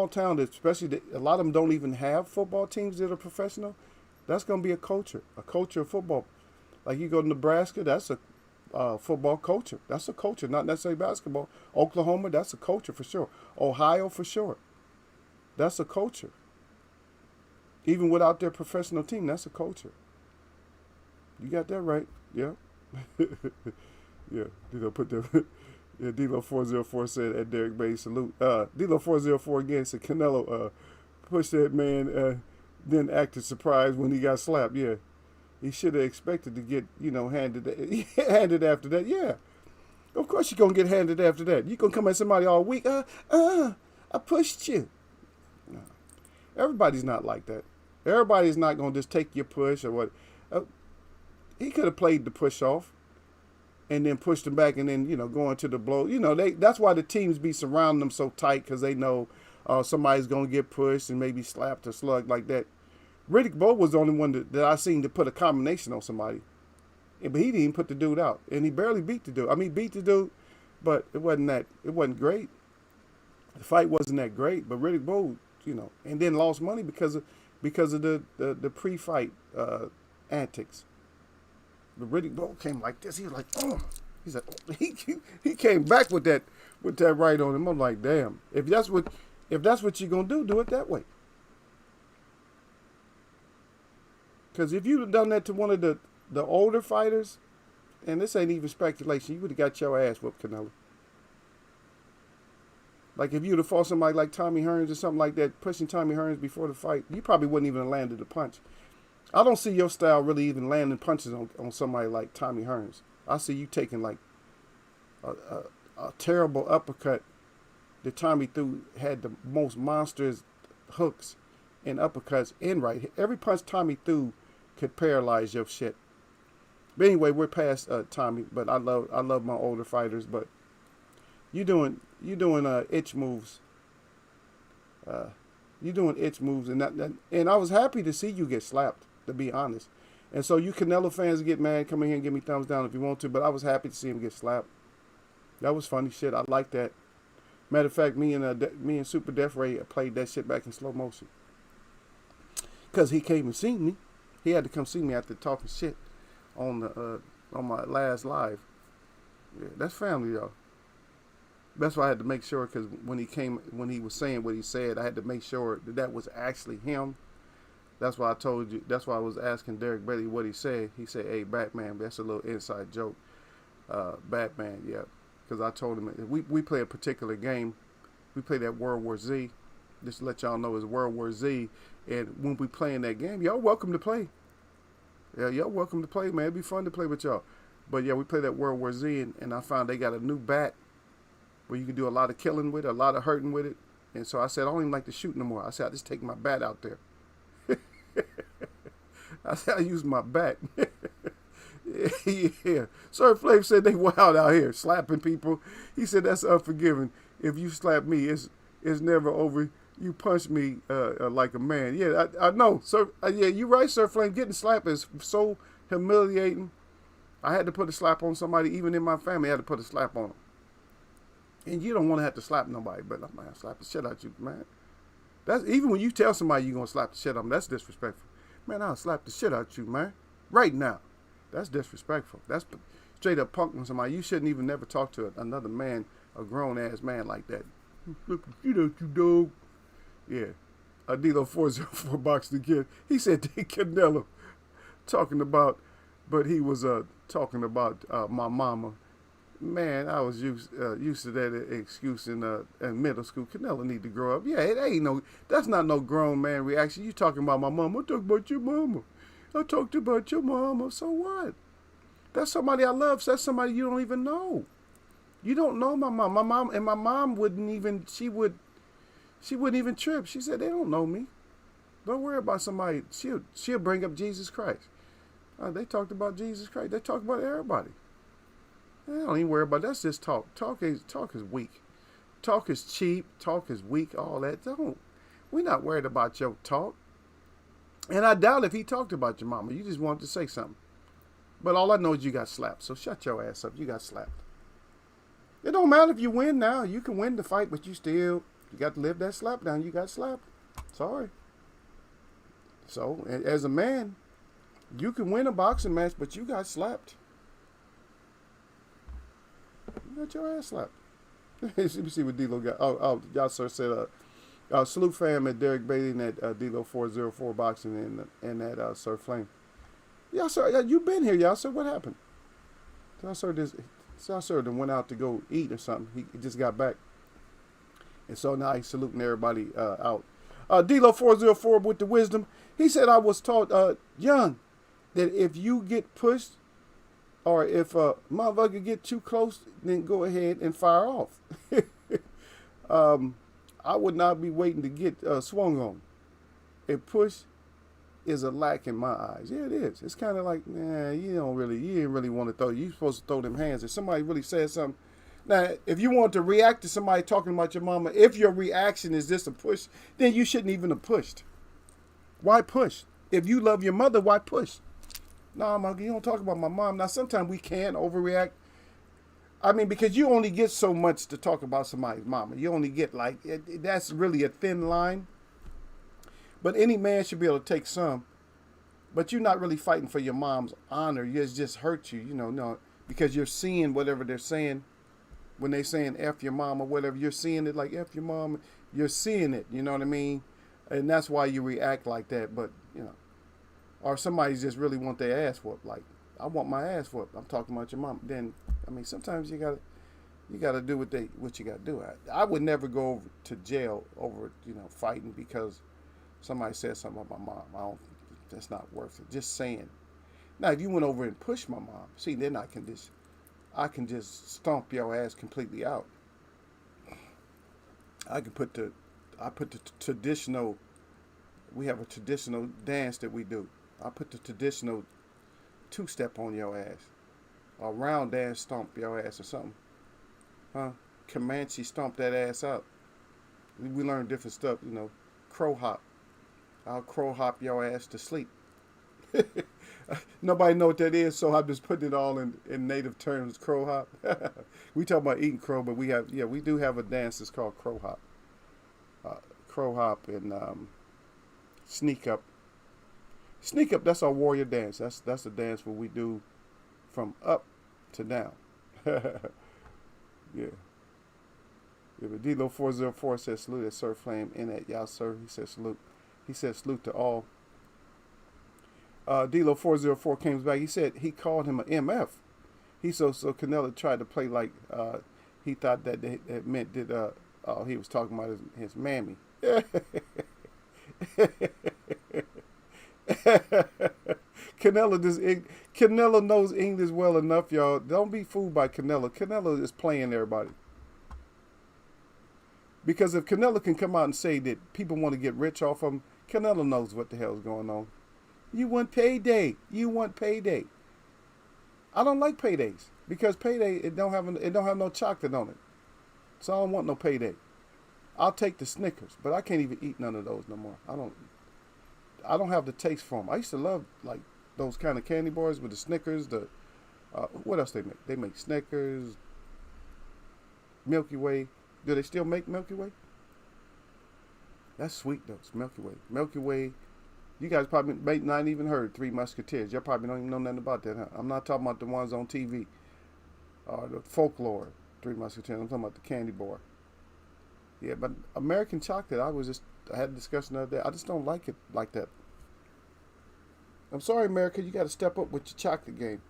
town that especially a lot of them don't even have football teams that are professional, that's going to be a culture of football. Like you go to Nebraska, that's a football culture. That's a culture, not necessarily basketball. Oklahoma, that's a culture for sure. Ohio, for sure. That's a culture. Even without their professional team, that's a culture. You got that right. Yeah. Yeah. They'll put the... Yeah, D-Lo 404 said at Derek Bay, salute. D-Lo 404 again said Canelo pushed that man, then acted surprised when he got slapped. Yeah, he should have expected to get, handed after that. Yeah, of course you're going to get handed after that. You're going to come at somebody all week. I pushed you. No. Everybody's not like that. Everybody's not going to just take your push or what. He could have played the push off and then pushed them back and then, going to the blow. That's why the teams be surrounding them so tight, because they know somebody's going to get pushed and maybe slapped or slugged like that. Riddick Bowe was the only one that I seen to put a combination on somebody. But he didn't even put the dude out. And he barely beat the dude. I mean, beat the dude, but it wasn't great. The fight wasn't that great, but Riddick Bowe, and then lost money because of the pre-fight antics. But Riddick Bowe came like this. He was like, oh. He said he came back with that right on him. I'm like, damn. If that's what you're gonna do it that way. Because if you'd have done that to one of the older fighters, and this ain't even speculation, you would have got your ass whooped, Canelo. Like if you'd have fought somebody like Tommy Hearns or something like that, pushing Tommy Hearns before the fight, you probably wouldn't even have landed a punch. I don't see your style really even landing punches on somebody like Tommy Hearns. I see you taking like a terrible uppercut that Tommy threw, had the most monstrous hooks and uppercuts in right. Every punch Tommy threw could paralyze your shit. But anyway, we're past Tommy. But I love my older fighters. But you doing itch moves. You doing itch moves, and I was happy to see you get slapped, to be honest. And so you Canelo fans get mad, come in here and give me thumbs down if you want to. But I was happy to see him get slapped. That was funny shit. I like that. Matter of fact, me and Super Death Ray played that shit back in slow motion. Cause he came and seen me. He had to come see me after talking shit on my last live. Yeah, that's family, y'all. That's why I had to make sure, because when he was saying what he said, I had to make sure that was actually him. That's why I told you. That's why I was asking Derek Bailey what he said. He said, "Hey, Batman, that's a little inside joke." Batman, yeah. Because I told him we play a particular game. We play that World War Z. Just to let y'all know, it's World War Z. And when we playing that game, y'all welcome to play. Yeah, y'all welcome to play, man. It'd be fun to play with y'all. But yeah, we play that World War Z, and I found they got a new bat where you can do a lot of killing with it, a lot of hurting with it. And so I said, I don't even like to shoot no more. I said, I just take my bat out there. I said, I use my bat. Yeah. Sir Flav said they wild out here, slapping people. He said, that's unforgiving. If you slap me, it's never over. You punch me like a man. Yeah, I know. Sir, yeah, you're right, Sir Flame. Getting slapped is so humiliating. I had to put a slap on somebody, even in my family. I had to put a slap on them. And you don't want to have to slap nobody, but I'm going to slap the shit out you, man. That's even when you tell somebody you're going to slap the shit out of them, that's disrespectful. Man, I'll slap the shit out you, man. Right now. That's disrespectful. That's straight up punking somebody. You shouldn't even never talk to another man, a grown-ass man like that. Flip the shit out you, dog. Yeah. Adilo 404 boxing again. He said they Canelo talking about, but he was talking about my mama. Man, I was used to that excuse in middle school. Canelo need to grow up. Yeah, it ain't that's not no grown man reaction. You talking about my mama? I talk about your mama. I talked about your mama. So what? That's somebody I love. That's somebody you don't even know. You don't know my mom. My mom wouldn't even. She wouldn't even trip. She said they don't know me. Don't worry about somebody. She'll bring up Jesus Christ. They talked about Jesus Christ. They talk about everybody. They don't even worry about it. That's just talk. Talk is weak. Talk is cheap. Talk is weak. All that. We're not worried about your talk. And I doubt if he talked about your mama. You just wanted to say something. But all I know is you got slapped. So shut your ass up. You got slapped. It don't matter if you win now. You can win the fight, but you got to live that slap down. You got slapped. Sorry. So, as a man, you can win a boxing match, but you got slapped. You got your ass slapped. Let me see what D-Lo got. Oh, y'all sir said, salute fam at Derek Bailey and at D-Lo 404 boxing and that Sir Flame. Y'all sir, you been here, y'all sir. What happened? Y'all sir then went out to go eat or something. He just got back. And so now he's saluting everybody out. D-Lo 404 with the wisdom. He said, I was taught young that if you get pushed or if a motherfucker get too close, then go ahead and fire off. I would not be waiting to get swung on. A push is a lack in my eyes. Yeah, it is. It's kind of like, you didn't really want to throw. You're supposed to throw them hands. If somebody really said something. Now, if you want to react to somebody talking about your mama, if your reaction is just a push, then you shouldn't even have pushed. Why push? If you love your mother, why push? No, you don't talk about my mom. Now, sometimes we can overreact. I mean, because you only get so much to talk about somebody's mama. You only get that's really a thin line. But any man should be able to take some. But you're not really fighting for your mom's honor. It just hurts you. No. because you're seeing whatever they're saying when they saying F your mom or whatever. You're seeing it like F your mom. You're seeing it. You know what I mean? And that's why you react like that. But or somebody just really want their ass whooped. Like, I want my ass whooped. I'm talking about your mom. Then I mean, sometimes you gotta do what you gotta do. I would never go over to jail over fighting because somebody said something about my mom. I don't. That's not worth it. Just saying. Now, if you went over and pushed my mom, see, then I can just stomp your ass completely out. I put the traditional. We have a traditional dance that we do. I put the traditional two-step on your ass, or round dance stomp your ass or something, huh? Comanche stomp that ass out. We learn different stuff, crow hop. I'll crow hop your ass to sleep. Nobody know what that is, so I'm just putting it all in native terms. Crow hop. We talk about eating crow, but we do have a dance that's called crow hop. Crow hop and sneak up. Sneak up. That's our warrior dance. That's the dance where we do from up to down. Yeah. Yeah, but D-Lo 404 says salute at Sir Flame in at y'all sir. He says salute. He said salute to all. D-Lo 404 came back. He said he called him an MF. So Canelo tried to play like he thought that meant that he was talking about his mammy. Canelo knows English well enough, y'all. Don't be fooled by Canelo. Canelo is playing everybody. Because if Canelo can come out and say that people want to get rich off him, Canelo knows what the hell is going on. You want payday. You want payday. I don't like paydays because payday it don't have no chocolate on it. So I don't want no payday. I'll take the Snickers, but I can't even eat none of those no more. I don't have the taste for them. I used to love like those kind of candy bars with the Snickers. What else they make? They make Snickers, Milky Way. Do they still make Milky Way? That's sweet though. It's Milky Way. Milky Way. You guys probably may not even heard Three Musketeers. Y'all probably don't even know nothing about that, huh? I'm not talking about the ones on TV or the folklore Three Musketeers. I'm talking about the candy bar. Yeah, but American chocolate, I had a discussion the other day. I just don't like it like that. I'm sorry, America, you got to step up with your chocolate game,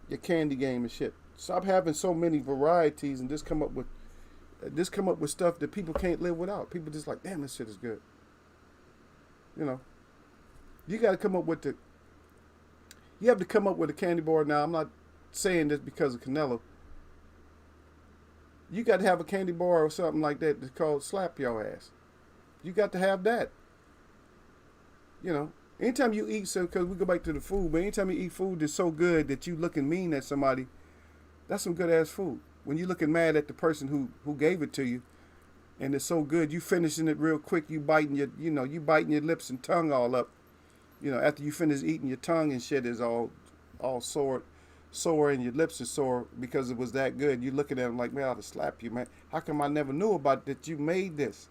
your candy game and shit. Stop having so many varieties and just come up with stuff that people can't live without. People just like, damn, this shit is good. You got to come up with you have to come up with a candy bar. Now, I'm not saying this because of Canelo. You got to have a candy bar or something like that that's called slap your ass. You got to have that. Anytime you eat, because we go back to the food, but anytime you eat food that's so good that you looking mean at somebody, that's some good ass food. When you looking mad at the person who gave it to you, and it's so good, you finishing it real quick, you biting your lips and tongue all up. After you finish eating, your tongue and shit is all sore, and your lips are sore because it was that good. You looking at them like, man, I ought to slap you, man. How come I never knew about that you made this?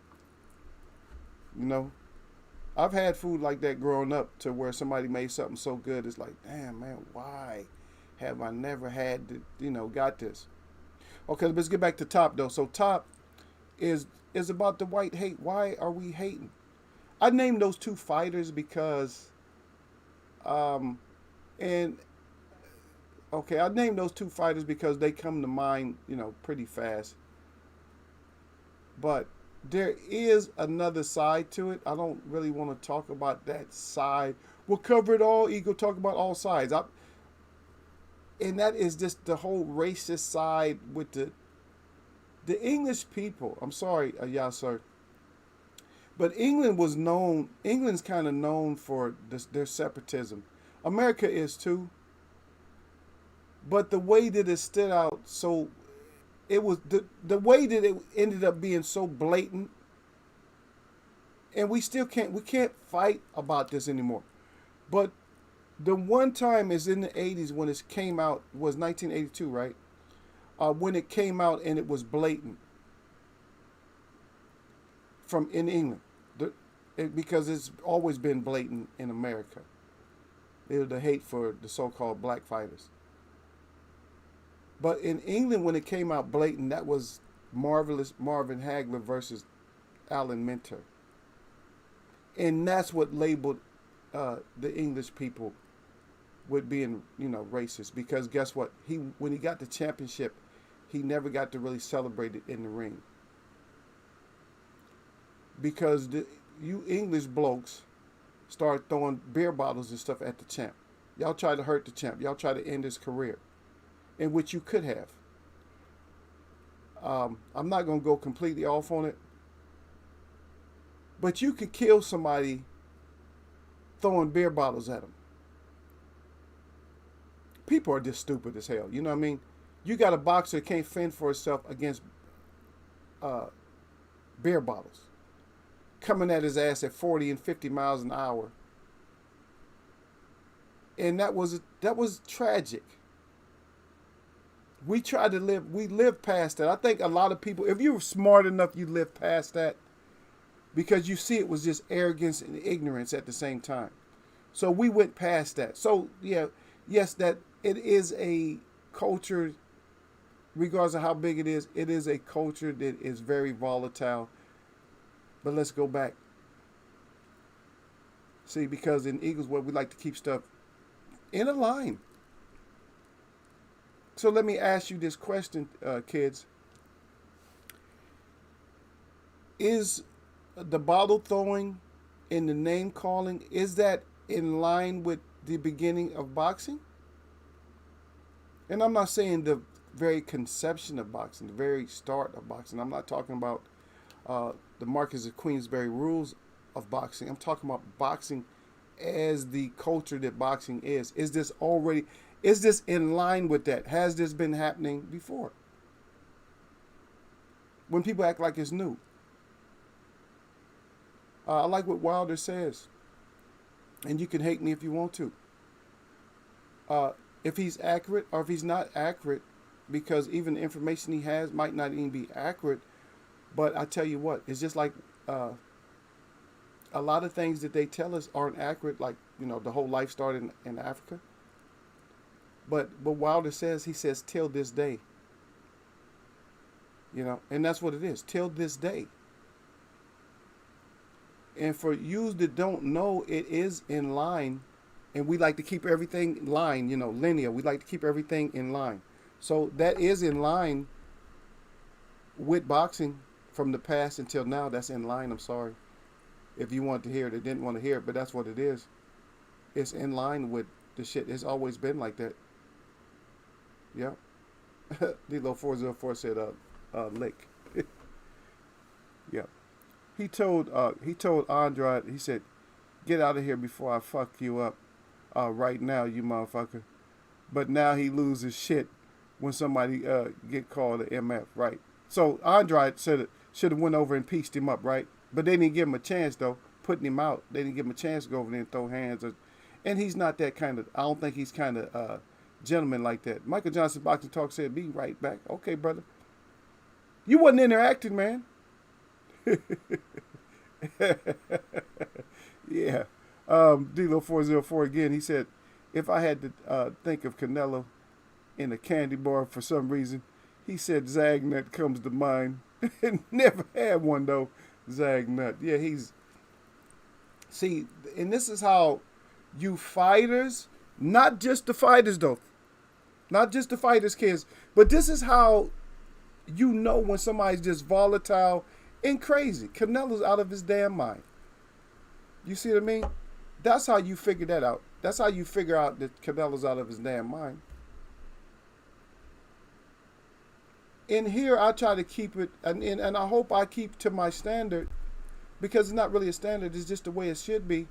I've had food like that growing up to where somebody made something so good, it's like, damn, man, why have I never had, got this? Okay, let's get back to Top, though. So Top is about the white hate. Why are we hating? I named those two fighters because, I named those two fighters because they come to mind, pretty fast. But there is another side to it. I don't really want to talk about that side. We'll cover it all. Ego talk about all sides. And that is just the whole racist side with the English people. I'm sorry, y'all, sir. But England's kind of known for their separatism. America is too. But the way that it stood out, so it was the way that it ended up being so blatant. And we can't fight about this anymore. But the one time is in the 80s when it came out, was 1982, right? When it came out and it was blatant in England. Because it's always been blatant in America. It was the hate for the so-called black fighters. But in England, when it came out blatant, that was Marvelous Marvin Hagler versus Alan Minter. And that's what labeled the English people with being, racist. Because guess what? When he got the championship, he never got to really celebrate it in the ring. Because you English blokes started throwing beer bottles and stuff at the champ. Y'all tried to hurt the champ. Y'all tried to end his career, in which you could have. I'm not going to go completely off on it, but you could kill somebody throwing beer bottles at them. People are just stupid as hell. You know what I mean? You got a boxer that can't fend for herself against beer bottles coming at his ass at 40 and 50 miles an hour. And that was tragic. We lived past that. I think a lot of people, if you're smart enough, you live past that because you see it was just arrogance and ignorance at the same time. So we went past that. So yeah, yes, that it is a culture, regardless of how big it is a culture that is very volatile. But let's go back. See, because in Eagles, we like to keep stuff in a line. So let me ask you this question, kids. Is the bottle throwing and the name calling, is that in line with the beginning of boxing? And I'm not saying the very conception of boxing, the very start of boxing. I'm not talking about the Marquess of Queensberry rules of boxing. I'm talking about boxing as the culture that boxing is. Is this in line with that? Has this been happening before? When people act like it's new. I like what Wilder says. And you can hate me if you want to. If he's accurate or if he's not accurate, because even the information he has might not even be accurate. But I tell you what, it's just like a lot of things that they tell us aren't accurate, like, the whole life started in Africa. But Wilder says, he says, till this day. And that's what it is, till this day. And for you that don't know, it is in line. And we like to keep everything in line, linear. We like to keep everything in line. So that is in line with boxing from the past until now. That's in line, I'm sorry. If you want to hear it, they didn't want to hear it, but that's what it is. It's in line with the shit. It's always been like that. Yeah. D-Lo 404 said, lick. Yeah. He told Andrade, he said, get out of here before I fuck you up right now, you motherfucker. But now he loses shit when somebody get called an MF, right? So Andrade should have went over and pieced him up, right? But they didn't give him a chance, though, putting him out. They didn't give him a chance to go over there and throw hands. And he's not that kind of, I don't think he's kind of gentleman like that. Michael Johnson Boxing Talk said, be right back. Okay, brother. You wasn't interacting, man. Yeah. D-Lo 404 again, he said, if I had to think of Canelo in a candy bar for some reason, he said Zagnut comes to mind. Never had one, though. Zagnut. Yeah, see, and this is how you fighters, not just the fighters, though. Not just the fighters, kids, but this is how you know when somebody's just volatile and crazy. Canelo's out of his damn mind. You see what I mean? That's how you figure that out. That's how you figure out that Canelo's out of his damn mind. In here, I try to keep it, and I hope I keep to my standard, because it's not really a standard, it's just the way it should be,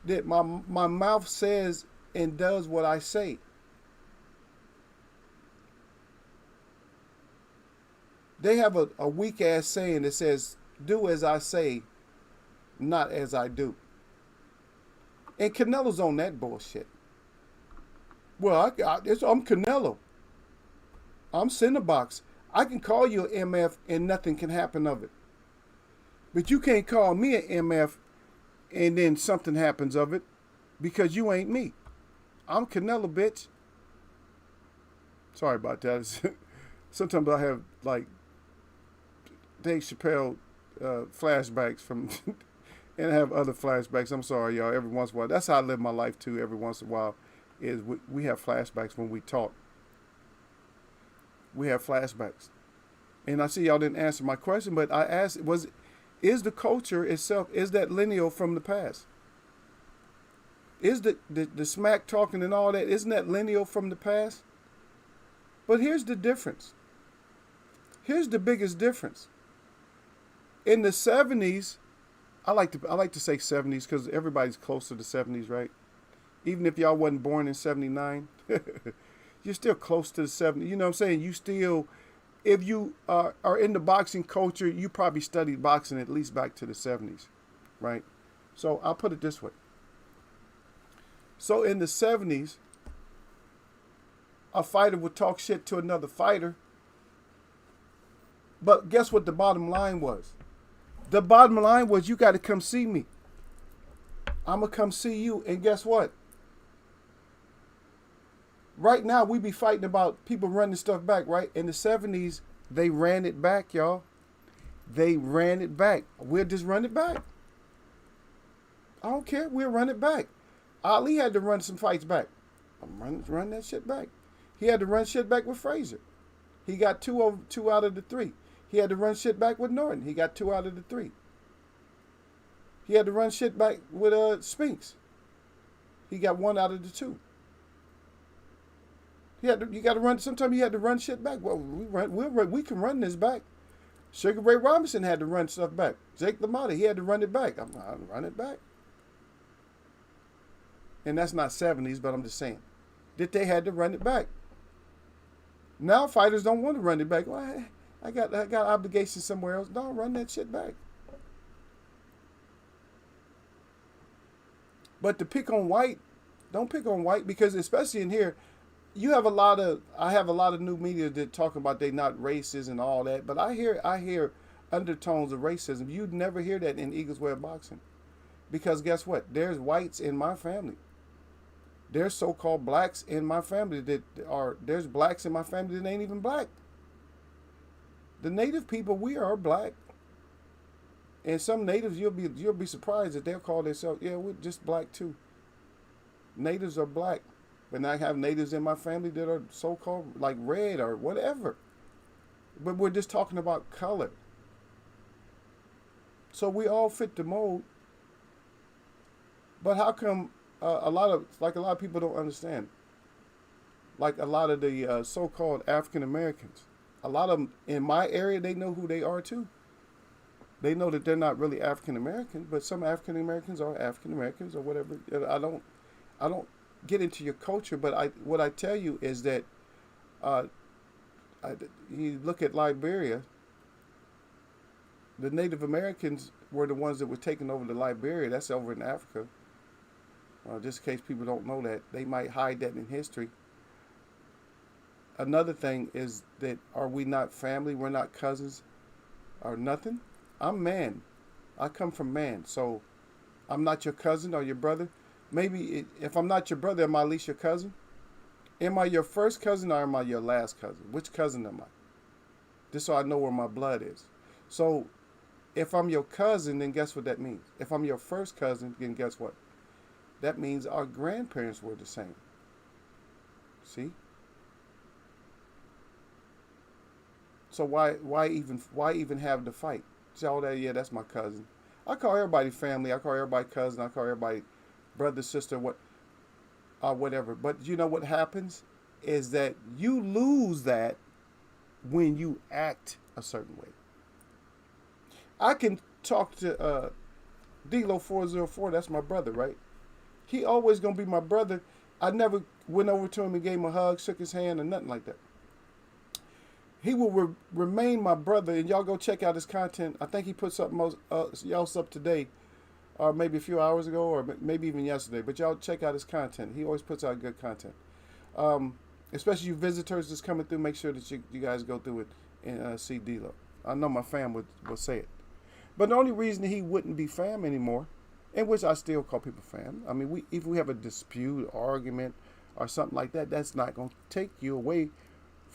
that my mouth says and does what I say. They have a weak-ass saying that says, do as I say, not as I do. And Canelo's on that bullshit. Well, I'm Canelo. I'm Cinebox. I can call you an MF and nothing can happen of it. But you can't call me an MF and then something happens of it because you ain't me. I'm Canelo, bitch. Sorry about that. Sometimes I have like Dave Chappelle flashbacks from, and I have other flashbacks. I'm sorry, y'all. Every once in a while, that's how I live my life too. Every once in a while, is we have flashbacks when we talk. We have flashbacks, and I see y'all didn't answer my question, but I asked: is the culture itself, is that lineal from the past? Is the smack talking and all that, isn't that lineal from the past? But here's the difference. Here's the biggest difference. In the 70s, I like to say 70s because everybody's close to the 70s, right? Even if y'all wasn't born in 79, you're still close to the 70s. You know what I'm saying? You still, if you are in the boxing culture, you probably studied boxing at least back to the 70s, right? So I'll put it this way. So in the 70s, a fighter would talk shit to another fighter. But guess what the bottom line was? The bottom line was, you got to come see me. I'm going to come see you. And guess what? Right now, we be fighting about people running stuff back, right? In the 70s, they ran it back, y'all. They ran it back. We'll just run it back. I don't care. We'll run it back. Ali had to run some fights back. Run that shit back. He had to run shit back with Frazier. He got two out of the 3. He had to run shit back with Norton. He got 2 out of the 3. He had to run shit back with Spinks. He got 1 out of the 2. You got to run. Sometimes you had to run shit back. Well, we can run this back. Sugar Ray Robinson had to run stuff back. Jake LaMotta, he had to run it back. I'm gonna run it back. And that's not 70s, but I'm just saying that they had to run it back. Now fighters don't want to run it back. Well, I got obligations somewhere else. Don't run that shit back. But to pick on white, don't pick on white, because especially in here, I have a lot of new media that talk about they not racist and all that, but I hear undertones of racism. You'd never hear that in Eagles Way of Boxing. Because guess what? There's whites in my family. There's so-called blacks in my family there's blacks in my family that ain't even black. The native people, we are black. And some natives, you'll be surprised that they'll call themselves, yeah, we're just black too. Natives are black. But I have natives in my family that are so-called like red or whatever. But we're just talking about color. So we all fit the mold. But how come a lot of people don't understand? Like a lot of the so-called African Americans, a lot of them in my area, they know who they are too. They know that they're not really African American, but some African Americans are African Americans or whatever. I don't get into your culture, but what I tell you is that you look at Liberia. The Native Americans were the ones that were taking over the Liberia. That's over in Africa. Just in case people don't know that. They might hide that in history. Another thing is that, are we not family? We're not cousins or nothing? I'm man. I come from man. So I'm not your cousin or your brother. Maybe if I'm not your brother, am I at least your cousin? Am I your first cousin or am I your last cousin? Which cousin am I? Just so I know where my blood is. So if I'm your cousin, then guess what that means? If I'm your first cousin, then guess what? That means our grandparents were the same. See? So why even have the fight? Say all that, yeah, that's my cousin. I call everybody family. I call everybody cousin. I call everybody brother, sister, whatever. But you know what happens is that you lose that when you act a certain way. I can talk to D-Lo 404. That's my brother, right? He always gonna be my brother. I never went over to him and gave him a hug, shook his hand, or nothing like that. He will remain my brother, and y'all go check out his content. I think he put something else up today, or maybe a few hours ago, or maybe even yesterday. But y'all check out his content. He always puts out good content. Especially you visitors that's coming through, make sure that you guys go through it and see D-Lo. I know my fam would say it. But the only reason he wouldn't be fam anymore, in which I still call people fam. I mean, if we have a dispute, argument, or something like that, that's not going to take you away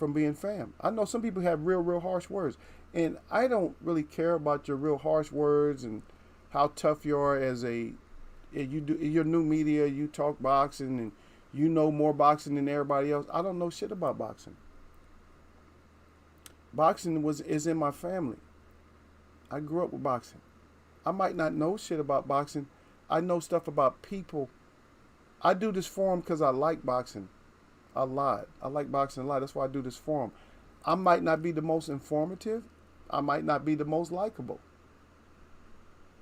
from being fam. I know some people have real harsh words, and I don't really care about your real harsh words and how tough you are as a you do your new media. You talk boxing and you know more boxing than everybody else. I don't know shit about boxing. Boxing is in my family. I grew up with boxing. I might not know shit about boxing. I know stuff about people. I do this forum because I like boxing a lot. I like boxing a lot. That's why I do this forum. I might not be the most informative. I might not be the most likable.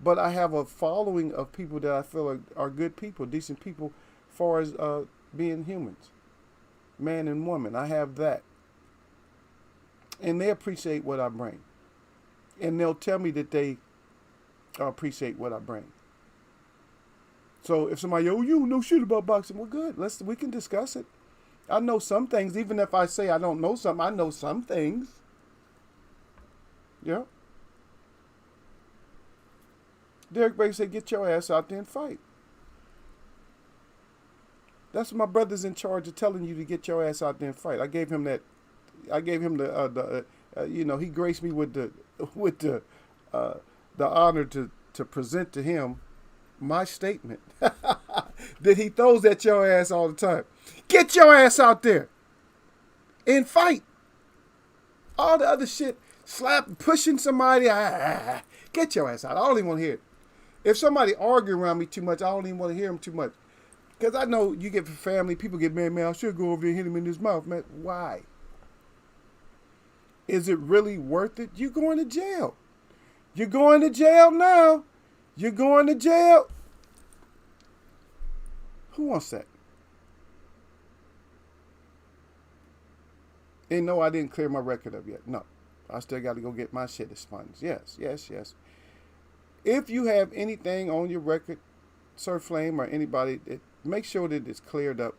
But I have a following of people that I feel are good people, decent people, as far as being humans, man and woman. I have that. And they appreciate what I bring. And they'll tell me that they appreciate what I bring. So if somebody, oh, you know shit about boxing, well, good. We can discuss it. I know some things. Even if I say I don't know something, I know some things. Yeah. Derek Baker said, get your ass out there and fight. That's what my brother's in charge of telling you, to get your ass out there and fight. I gave him that. I gave him the he graced me with the honor to present to him my statement that he throws at your ass all the time. Get your ass out there and fight. All the other shit, pushing somebody, get your ass out. I don't even want to hear it. If somebody argue around me too much, I don't even want to hear them too much. Because I know you get family, people get mad, man, I should go over there and hit him in his mouth, man. Why? Is it really worth it? You're going to jail. You're going to jail now. You're going to jail. Who wants that? And no, I didn't clear my record up yet. No. I still got to go get my shit expunged. Yes. If you have anything on your record, Sir Flame or anybody, make sure that it's cleared up.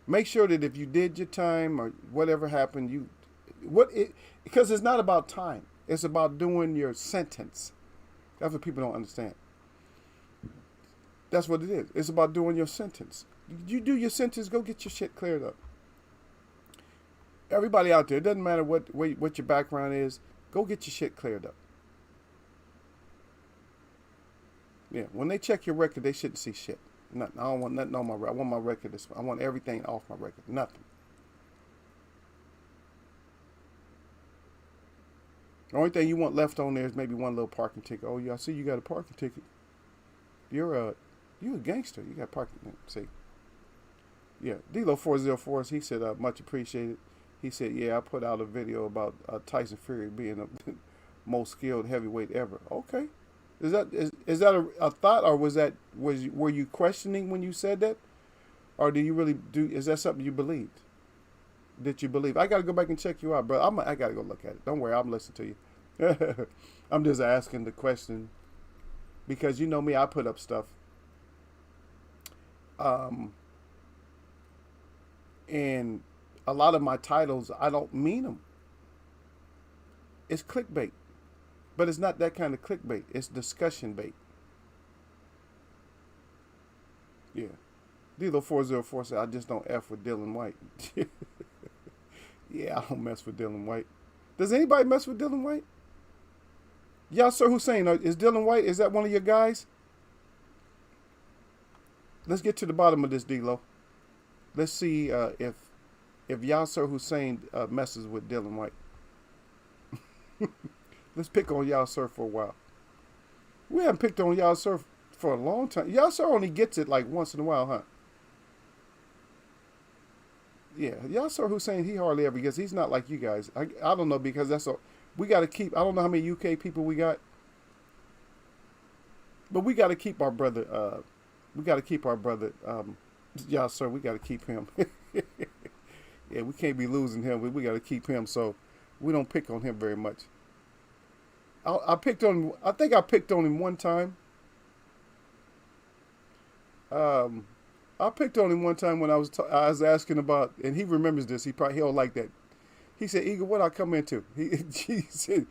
Make sure that if you did your time or whatever happened, because it's not about time. It's about doing your sentence. That's what people don't understand. That's what it is. It's about doing your sentence. You do your sentence, go get your shit cleared up. Everybody out there, it doesn't matter what your background is, go get your shit cleared up. Yeah, when they check your record, they shouldn't see shit. Nothing. I don't want nothing on my record. I want my record. I want everything off my record. Nothing. The only thing you want left on there is maybe one little parking ticket. Oh, yeah, I see you got a parking ticket. You're a gangster. You got parking. See. Yeah, D-Lo 404, he said, much appreciated. He said, yeah, I put out a video about Tyson Fury being the most skilled heavyweight ever. Okay. Is that a thought, or were you questioning when you said that? Or do you really is that something you believed? That you believe? I got to go back and check you out, bro. I got to go look at it. Don't worry, I'm listening to you. I'm just asking the question because you know me, I put up stuff. And a lot of my titles, I don't mean them. It's clickbait. But it's not that kind of clickbait. It's discussion bait. Yeah. D-Lo 404 said, I just don't F with Dylan White. Yeah, I don't mess with Dylan White. Does anybody mess with Dylan White? Yasser Hussein, is Dylan White, is that one of your guys? Let's get to the bottom of this, D-Lo. Let's see if Yasser Hussein messes with Dylan White. Let's pick on Yasser for a while. We haven't picked on Yasser for a long time. Yasser only gets it like once in a while, huh? Yeah, Yasser Hussein, he hardly ever gets. He's not like you guys. I don't know, because we got to keep. I don't know how many UK people we got, but we got to keep our brother. Yasser, we got to keep him. Yeah, we can't be losing him. We got to keep him. So we don't pick on him very much. I picked on him. I think I picked on him one time. I picked on him one time when I was asking about, and he remembers this. He'll like that. He said, "Eagle, what I come into?" He said,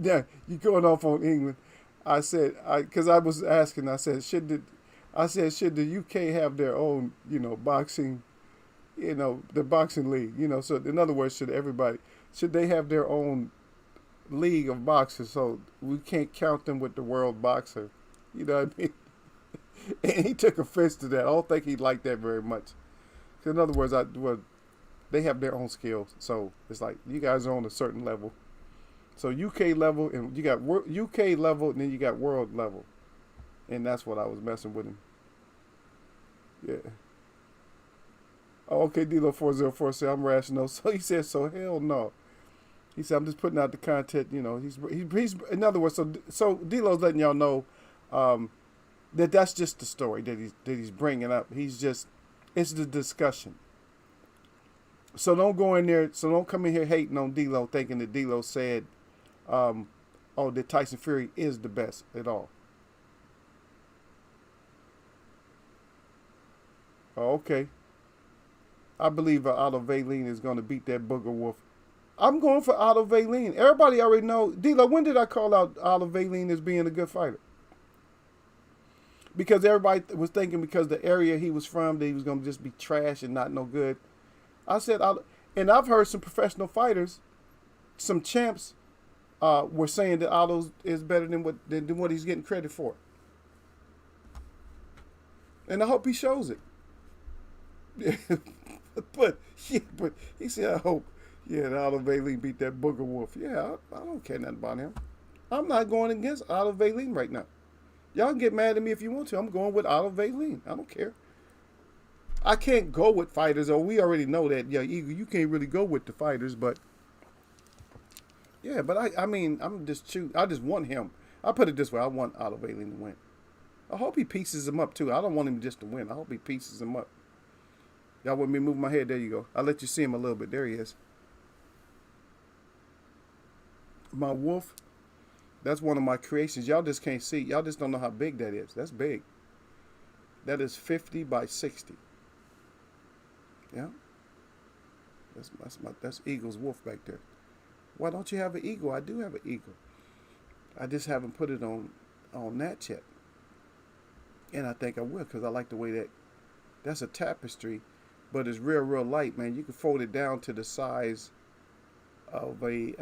"Yeah, you going off on England?" I said, because I was asking. I said, should the UK have their own, boxing, the boxing league. So in other words, should they have their own league of boxers? So we can't count them with the world boxer. You know what I mean? And he took offense to that. I don't think he liked that very much. 'Cause in other words, they have their own skills. So it's like you guys are on a certain level. So UK level, and you got UK level, and then you got world level. And that's what I was messing with him. Yeah. Oh, okay, D-Lo404 said, I'm rational. So he said, so hell no. He said, I'm just putting out the content. He's in other words, so D-Lo's letting y'all know that's just the story that he's bringing up. It's the discussion. So don't go in there, so don't come in here hating on D-Lo, thinking that D-Lo said, that Tyson Fury is the best at all. Oh, okay. I believe Otto Valeen is going to beat that booger wolf. I'm going for Otto Valeen. Everybody already know. D-Lo, when did I call out Otto Valeen as being a good fighter? Because everybody was thinking because the area he was from, that he was going to just be trash and not no good. I said, and I've heard some professional fighters, some champs, were saying that Otto is better than what he's getting credit for. And I hope he shows it. but he said, I hope, that Otto Valeen beat that booger wolf. Yeah, I don't care nothing about him. I'm not going against Otto Valeen right now. Y'all can get mad at me if you want to. I'm going with Otto Valeen. I don't care. I can't go with fighters, or we already know that. Yeah, Eagle, you can't really go with the fighters, but yeah, but I mean, I just want him. I'll put it this way: I want Otto Valeen to win. I hope he pieces him up too. I don't want him just to win. I hope he pieces him up. Y'all want me to move my head? There you go. I'll let you see him a little bit. There he is. My wolf. That's one of my creations. Y'all just can't see. Y'all just don't know how big that is. That's big. That is 50 by 60. Yeah. That's Eagle's wolf back there. Why don't you have an eagle? I do have an eagle. I just haven't put it on that yet. And I think I will, because I like the way that's a tapestry, but it's real light, man. You can fold it down to the size of a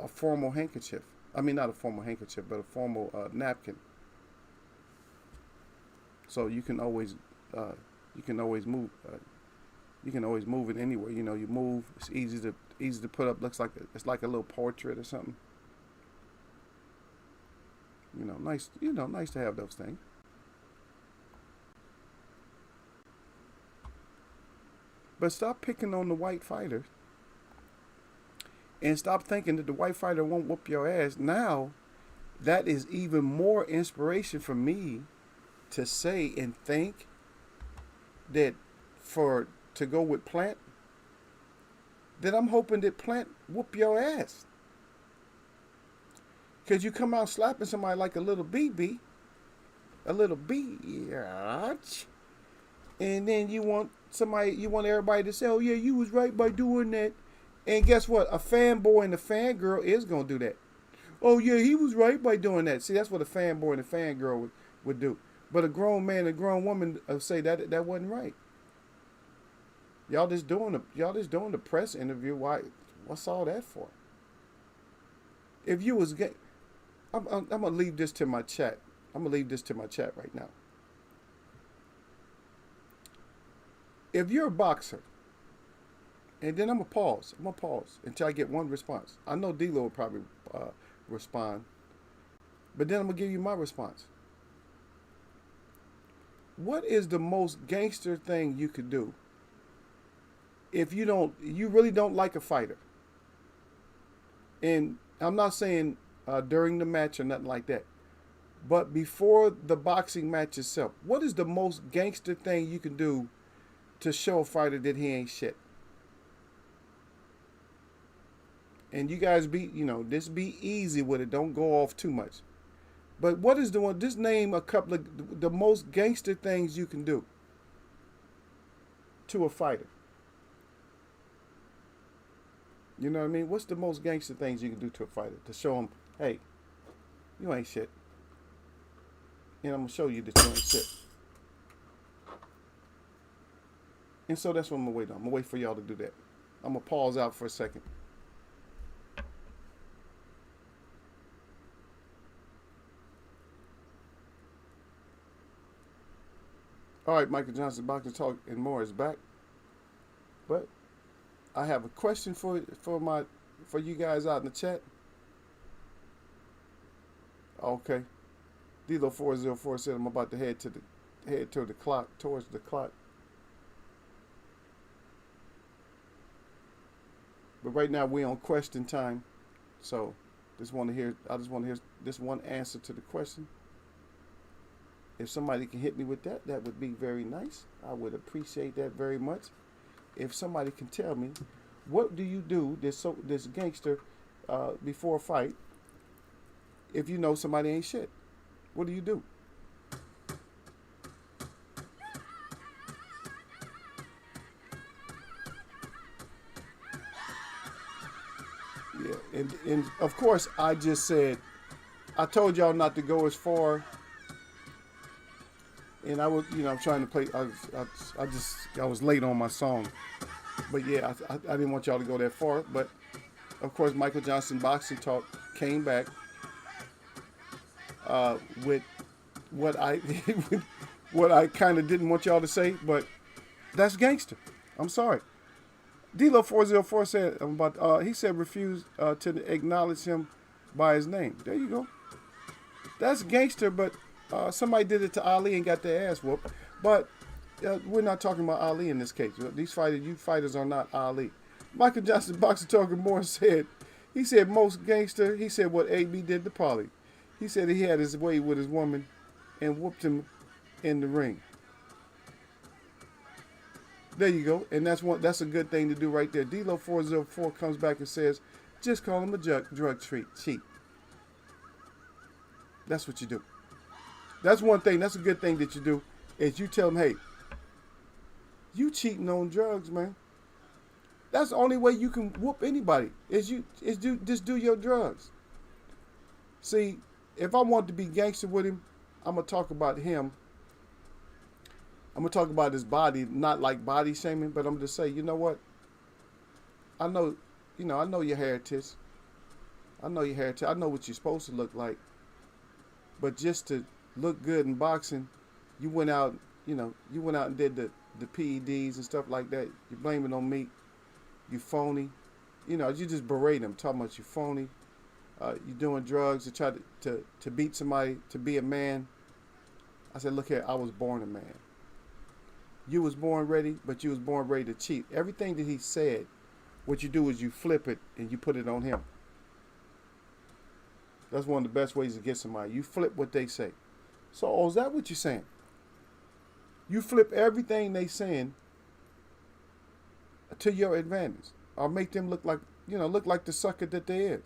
formal handkerchief. I mean, not a formal handkerchief, but a formal napkin. So you can always move. You can always move it anywhere. You move. It's easy to put up. Looks like it's like a little portrait or something. Nice. Nice to have those things. But stop picking on the white fighters. And stop thinking that the white fighter won't whoop your ass. Now, that is even more inspiration for me to say and think that to go with Plant, that I'm hoping that Plant whoop your ass. Because you come out slapping somebody like a little BB, a little biatch, and then you want everybody to say, oh yeah, you was right by doing that. And guess what? A fanboy and a fangirl is going to do that. Oh, yeah, he was right by doing that. See, that's what a fanboy and a fangirl would do. But a grown man and a grown woman say that wasn't right. Y'all just doing the press interview. Why? What's all that for? If you was I'm going to leave this to my chat. I'm going to leave this to my chat right now. If you're a boxer, and then I'm going to pause until I get one response. I know D-Lo will probably respond. But then I'm going to give you my response. What is the most gangster thing you could do if you really don't like a fighter? And I'm not saying during the match or nothing like that. But before the boxing match itself, what is the most gangster thing you can do to show a fighter that he ain't shit? And you guys just be easy with it. Don't go off too much. But what is the one? Just name a couple of the most gangster things you can do to a fighter. You know what I mean? What's the most gangster things you can do to a fighter to show him, hey, you ain't shit. And I'm going to show you that you ain't shit. And so that's what I'm gonna wait on. I'm gonna wait for y'all to do that. I'm gonna pause out for a second. All right, Michael Johnson, Boxing Talk and more is back. But I have a question for you guys out in the chat. Okay, Dilo 404 said I'm about to head to the clock towards the clock. But right now we're on question time, so I just want to hear this one answer to the question. If somebody can hit me with that, that would be very nice. I would appreciate that very much. If somebody can tell me, what do you do this gangster before a fight? If you know somebody ain't shit, what do you do? Yeah, and of course I just said I told y'all not to go as far, and I was I'm trying to play. I was late on my song, but yeah, I didn't want y'all to go that far. But of course, Michael Johnson Boxing Talk came back with what I what I kind of didn't want y'all to say, but that's gangster. I'm sorry. Dilo 404 said he said refuse to acknowledge him by his name. There you go. That's gangster, but somebody did it to Ali and got their ass whooped. But we're not talking about Ali in this case. You fighters are not Ali. Michael Johnson, Boxer Talking More he said most gangster, he said what AB did to Polly. He said he had his way with his woman and whooped him in the ring. There you go. And that's a good thing to do right there. Dilo 404 comes back and says, just call him a drug cheat. That's what you do. That's one thing. That's a good thing that you do is you tell them, hey, you cheating on drugs, man. That's the only way you can whoop anybody just do your drugs. See, if I want to be gangster with him, I'm gonna talk about him. I'm gonna talk about his body, not like body shaming, but I'm gonna say, you know what? I know your heritage. I know your heritage. I know what you're supposed to look like. But just to look good in boxing, you went out and did the PEDs and stuff like that. You blame it on me. You phony. You just berate them, talking about you phony. You doing drugs to try to beat somebody, to be a man. I said, look here, I was born a man. You was born ready, but you was born ready to cheat. Everything that he said, what you do is you flip it and you put it on him. That's one of the best ways to get somebody. You flip what they say. So, is that what you're saying? You flip everything they saying to your advantage, or make them look like the sucker that they is.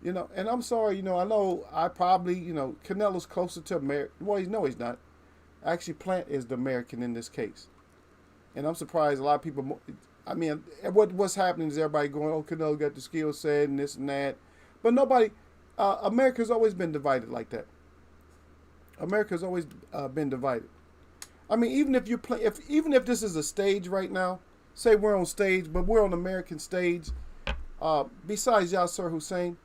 And I'm sorry, I know I probably, Canelo's closer to America. Well, no, he's not. Actually, Plant is the American in this case. And I'm surprised a lot of people, what's happening is everybody going, oh, Canelo got the skill set and this and that. But nobody, America's always been divided like that. America's always been divided. Even if even if this is a stage right now, say we're on stage, but we're on American stage, besides Yasser Hussein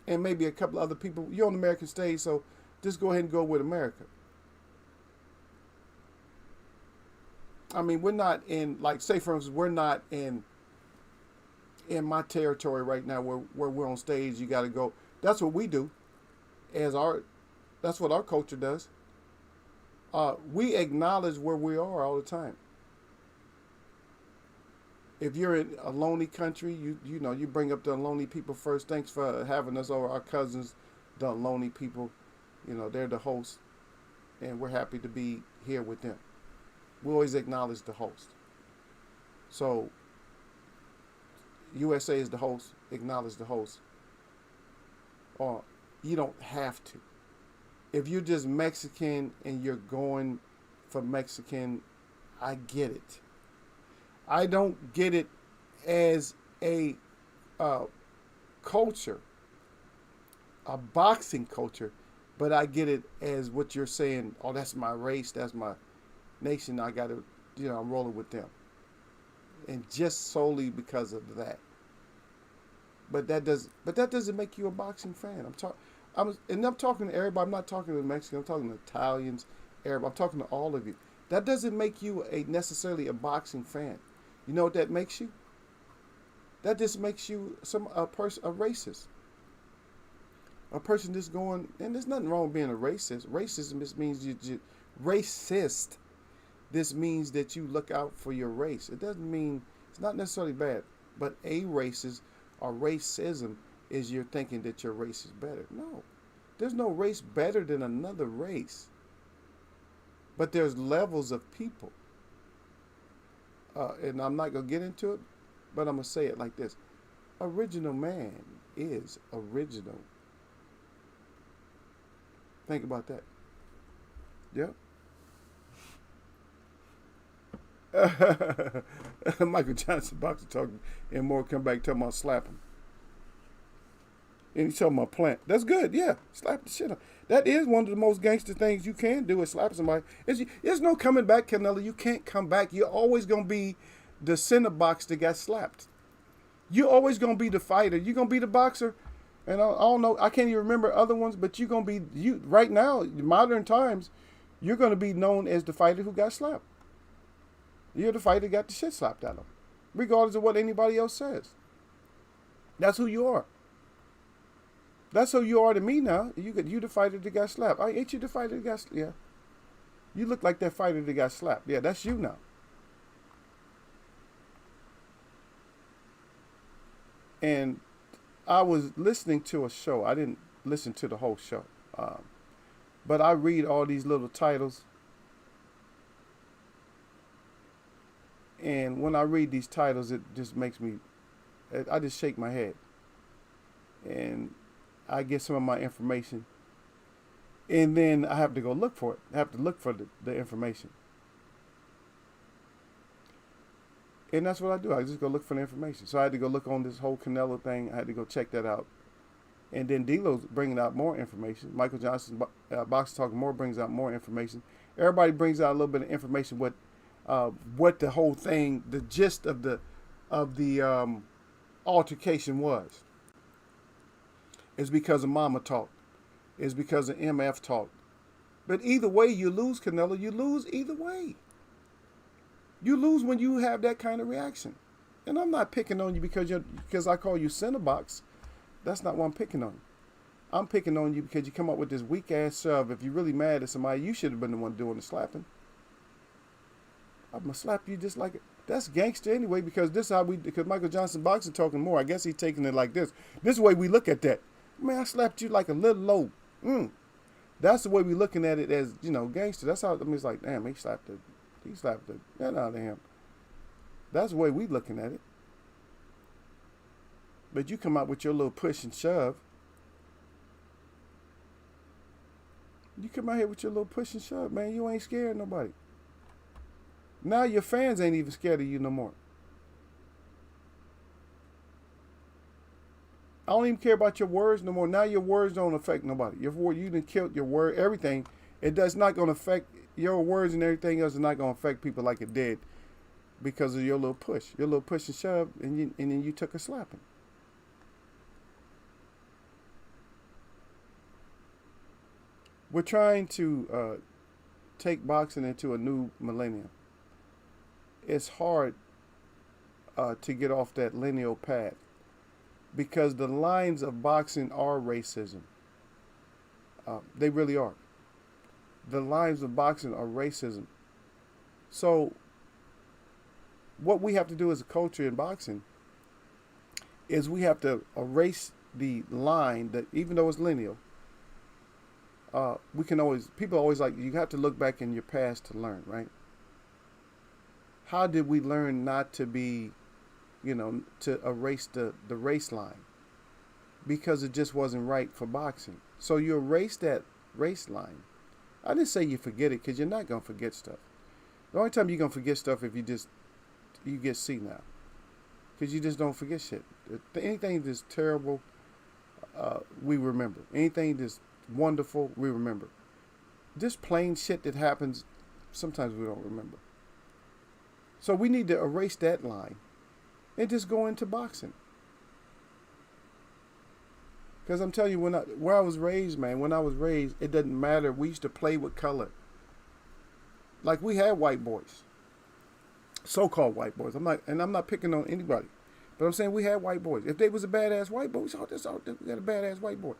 and maybe a couple other people, you're on the American stage, so just go ahead and go with America. We're not in, like, say for instance, we're not in my territory right now where we're on stage. You got to go. That's what we do. That's what our culture does. We acknowledge where we are all the time. If you're in a lonely country, you bring up the lonely people first. Thanks for having us over. Our cousins, the lonely people, they're the host, and we're happy to be here with them. We always acknowledge the host. So, USA is the host, acknowledge the host. Or you don't have to. If you're just Mexican and you're going for Mexican, I get it. I don't get it as a culture, a boxing culture, but I get it as what you're saying, oh, that's my race, that's my nation, I got to, I'm rolling with them. and just solely because of that. But that doesn't make you a boxing fan. I'm talking to everybody. I'm not talking to Mexicans. I'm talking to Italians, Arab. I'm talking to all of you. That doesn't make you a necessarily a boxing fan. You know what that makes you? That just makes you a racist, a person that's going. And there's nothing wrong with being a racist. Racism just means you racist. This means that you look out for your race. It doesn't mean it's not necessarily bad, but a racist or racism is you're thinking that your race is better. No, there's no race better than another race. But there's levels of people, and I'm not gonna get into it, but I'm gonna say it like this: original man is original. Think about that. Yep. Michael Johnson boxer talking and more come back talking about slapping. And he's talking about plant. That's good, yeah. Slap the shit out. That is one of the most gangster things you can do is slap somebody. There's no coming back, Canelo. You can't come back. You're always gonna be the center box that got slapped. You're always gonna be the fighter. You're gonna be the boxer. And I don't know, I can't even remember other ones, but you're gonna be right now, modern times, you're gonna be known as the fighter who got slapped. You're the fighter that got the shit slapped out of him, regardless of what anybody else says. That's who you are. That's who you are to me now. You the fighter that got slapped. Ain't you the fighter that got slapped? Yeah. You look like that fighter that got slapped. Yeah, that's you now. And I was listening to a show. I didn't listen to the whole show. But I read all these little titles. And when I read these titles, it just makes me, I just shake my head. And I get some of my information. And then I have to go look for it. I have to look for the information. And that's what I do. I just go look for the information. So I had to go look on this whole Canelo thing. I had to go check that out. And then D'Lo's bringing out more information. Michael Johnson, Box Talk More brings out more information. Everybody brings out a little bit of information. What the whole thing, the gist of the altercation was. It's because of Mama talked. It's because of MF talked. But either way, you lose, Canelo. You lose either way. You lose when you have that kind of reaction. And I'm not picking on you because I call you center box. That's not why I'm picking on you. I'm picking on you because you come up with this weak ass shove. If you're really mad at somebody, you should have been the one doing the slapping. I'm gonna slap you just like it. That's gangster anyway, because because Michael Johnson boxing talking more. I guess he's taking it like this. This is the way we look at that. Man, I slapped you like a little low. That's the way we looking at it as, gangster. That's how, it's like, damn, he slapped the hell out of him. That's the way we looking at it. But you come out with your little push and shove. You come out here with your little push and shove, man. You ain't scared of nobody. Now your fans ain't even scared of you no more. I don't even care about your words no more. Now your words don't affect nobody. You done killed your word, everything. It does not going to affect your words and everything else is not going to affect people like it did because of your little push and shove, and then you took a slapping. We're trying to take boxing into a new millennium. It's hard to get off that lineal path because the lines of boxing are racism. They really are. The lines of boxing are racism. So what we have to do as a culture in boxing is we have to erase the line that, even though it's lineal, people always like, you have to look back in your past to learn, right? How did we learn not to be, to erase the race line? Because it just wasn't right for boxing. So you erase that race line. I didn't say you forget it, because you're not going to forget stuff. The only time you're going to forget stuff if you get senile. Because you just don't forget shit. Anything that's terrible, we remember. Anything that's wonderful, we remember. This plain shit that happens, sometimes we don't remember. So we need to erase that line and just go into boxing. Because I'm telling you, where I was raised, man, when I was raised, it doesn't matter. We used to play with color. Like we had white boys, so-called white boys. I'm not picking on anybody, but I'm saying we had white boys. If they was a badass white boy, we got a badass white boy.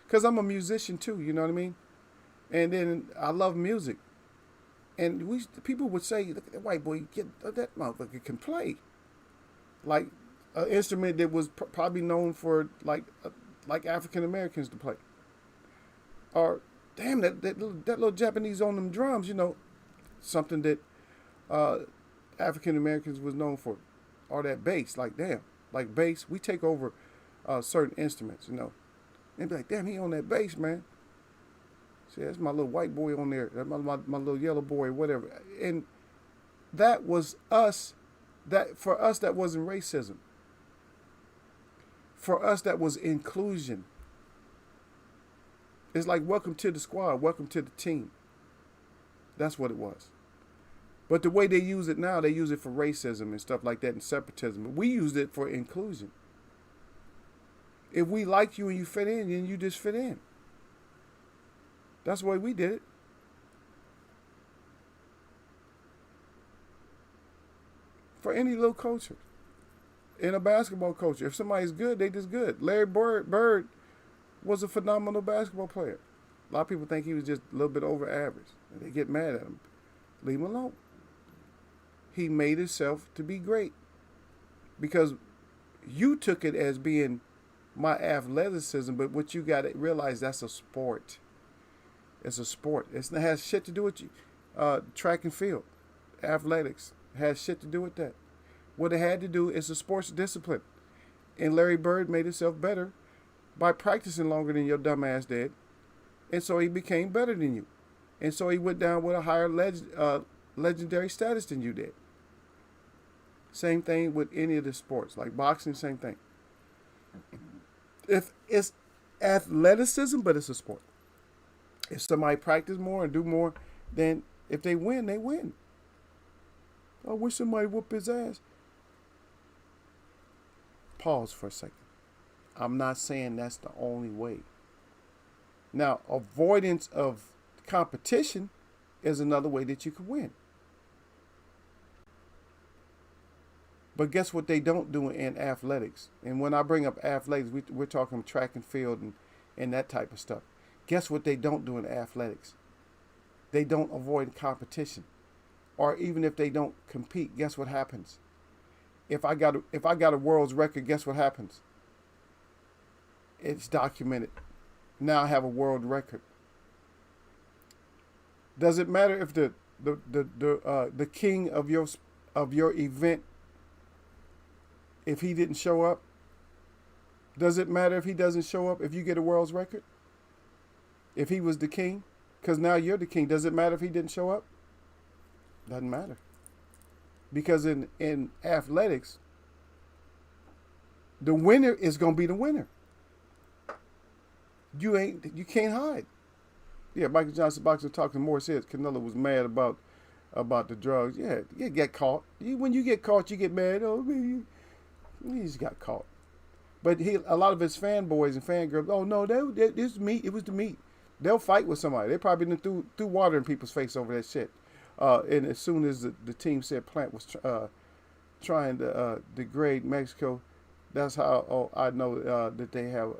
Because I'm a musician too, you know what I mean? And then I love music. And people would say, look at that white boy, that motherfucker can play. Like an instrument that was probably known for like African Americans to play. Or, damn, that little Japanese on them drums, something that African Americans was known for. Or that bass, like damn, like bass, we take over certain instruments, And be like, damn, he on that bass, man. See, that's my little white boy on there. That's my little yellow boy, whatever. And that was us. For us, that wasn't racism. For us, that was inclusion. It's like, welcome to the squad, welcome to the team. That's what it was. But the way they use it now, they use it for racism and stuff like that and separatism. We used it for inclusion. If we like you and you fit in, then you just fit in. That's the way we did it. For any little culture. In a basketball culture, if somebody's good, they just good. Larry Bird was a phenomenal basketball player. A lot of people think he was just a little bit over average. And they get mad at him. Leave him alone. He made himself to be great. Because you took it as being my athleticism, but what you got to realize, that's a sport. It's a sport. It has shit to do with you. Track and field. Athletics has shit to do with that. What it had to do is a sports discipline. And Larry Bird made himself better by practicing longer than your dumb ass did. And so he became better than you. And so he went down with a higher legendary status than you did. Same thing with any of the sports. Like boxing, same thing. If it's athleticism, but it's a sport. If somebody practice more and do more, then if they win, they win. I wish somebody whoop his ass. Pause for a second. I'm not saying that's the only way. Now, avoidance of competition is another way that you can win. But guess what they don't do in athletics? And when I bring up athletics, we're talking track and field and that type of stuff. Guess what they don't do in athletics? They don't avoid competition. Or even if they don't compete, guess what happens? If I got a world's record, guess what happens? It's documented. Now I have a world record. Does it matter if the king of your event, if he didn't show up? Does it matter if he doesn't show up if you get a world's record? If he was the king? Because now you're the king. Does it matter if he didn't show up? Doesn't matter. Because in athletics, the winner is going to be the winner. You can't hide. Yeah, Michael Johnson boxer talking more says Canelo was mad about the drugs. Yeah, you get caught. When you get caught, you get mad. Oh, man, he just got caught. But a lot of his fanboys and fangirls, oh no, this meat. It was the meat. They'll fight with somebody. They probably threw water in people's face over that shit. And as soon as the team said Plant was trying to degrade Mexico, that's how I know that they have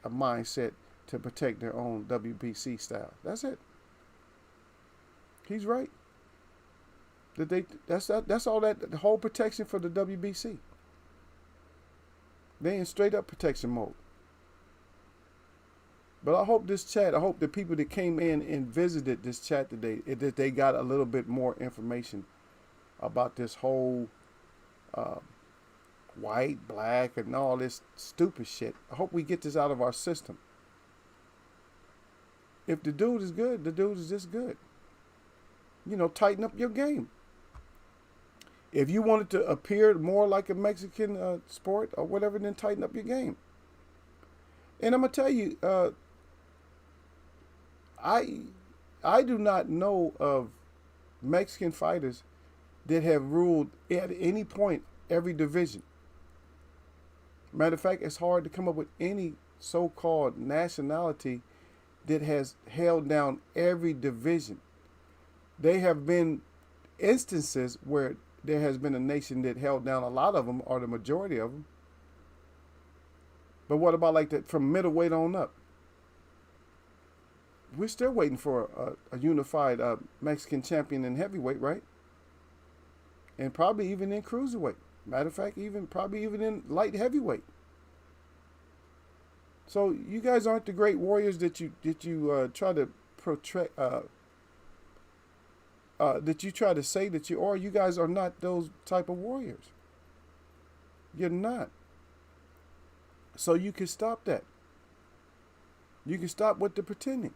a mindset to protect their own WBC style. That's it. He's right. That's all that the whole protection for the WBC. They in straight up protection mode. But I hope the people that came in and visited this chat today, that they got a little bit more information about this whole white, black, and all this stupid shit. I hope we get this out of our system. If the dude is good, the dude is just good. Tighten up your game. If you wanted to appear more like a Mexican sport or whatever, then tighten up your game. And I'm going to tell you, I do not know of Mexican fighters that have ruled at any point every division. Matter of fact, it's hard to come up with any so-called nationality that has held down every division. They have been instances where there has been a nation that held down a lot of them, or the majority of them. But what about like that from middleweight on up? We're still waiting for a unified Mexican champion in heavyweight, right? And probably even in cruiserweight. Matter of fact, probably even in light heavyweight. So you guys aren't the great warriors that you try to protract. That you try to say that you are. You guys are not those type of warriors. You're not. So you can stop that. You can stop with the pretending.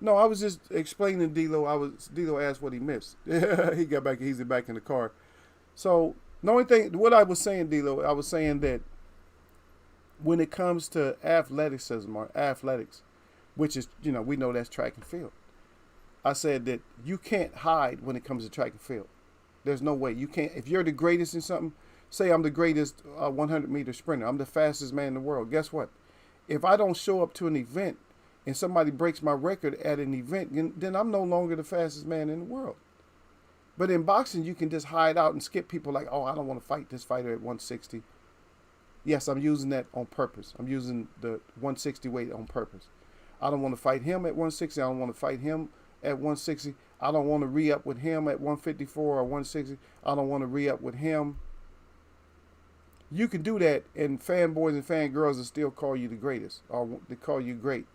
No, I was just explaining to D'Lo. D'Lo asked what he missed. He got back. He's back in the car. So the only thing, what I was saying, D'Lo, I was saying that when it comes to athleticism or athletics, which is, we know that's track and field. I said that you can't hide when it comes to track and field. There's no way. You can't. If you're the greatest in something, say I'm the greatest 100-meter sprinter. I'm the fastest man in the world. Guess what? If I don't show up to an event and somebody breaks my record at an event, then I'm no longer the fastest man in the world. But in boxing, you can just hide out and skip people like, oh, I don't want to fight this fighter at 160. Yes, I'm using that on purpose. I'm using the 160 weight on purpose. I don't want to fight him at 160. I don't want to fight him at 160. I don't want to re-up with him at 154 or 160. I don't want to re-up with him. You can do that, and fanboys and fangirls will still call you the greatest, or they call you great.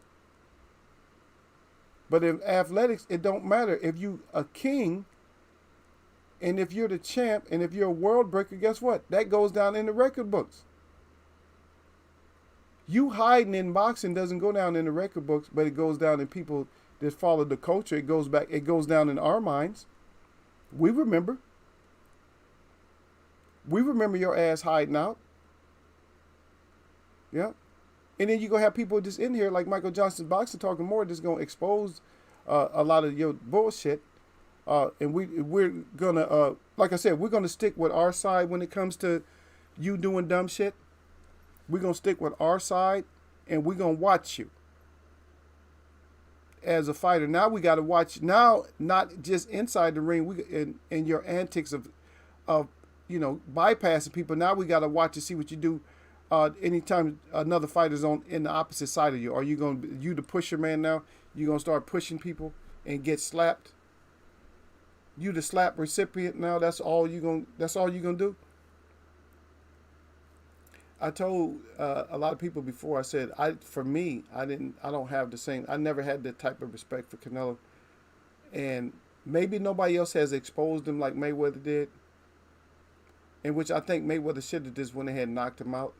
But in athletics, it don't matter. If you a king, and if you're the champ, and if you're a world breaker, guess what? That goes down in the record books. You hiding in boxing doesn't go down in the record books, but it goes down in people that follow the culture. It goes down in our minds. We remember. We remember your ass hiding out. Yeah. And then you're going to have people just in here like Michael Johnson's Boxing Talking More just going to expose a lot of your bullshit. And we're going to, like I said, we're going to stick with our side when it comes to you doing dumb shit. We're going to stick with our side, and we're going to watch you as a fighter. Now we got to watch, now not just inside the ring, and your antics of bypassing people. Now we got to watch to see what you do anytime another fighter's in the opposite side of you. Are you going to, the pusher man now? You going to start pushing people and get slapped? You the slap recipient now? That's all you going to do? I told a lot of people before, I said, I don't have the same, I never had that type of respect for Canelo. And maybe nobody else has exposed him like Mayweather did. In which I think Mayweather should have just went ahead and knocked him out.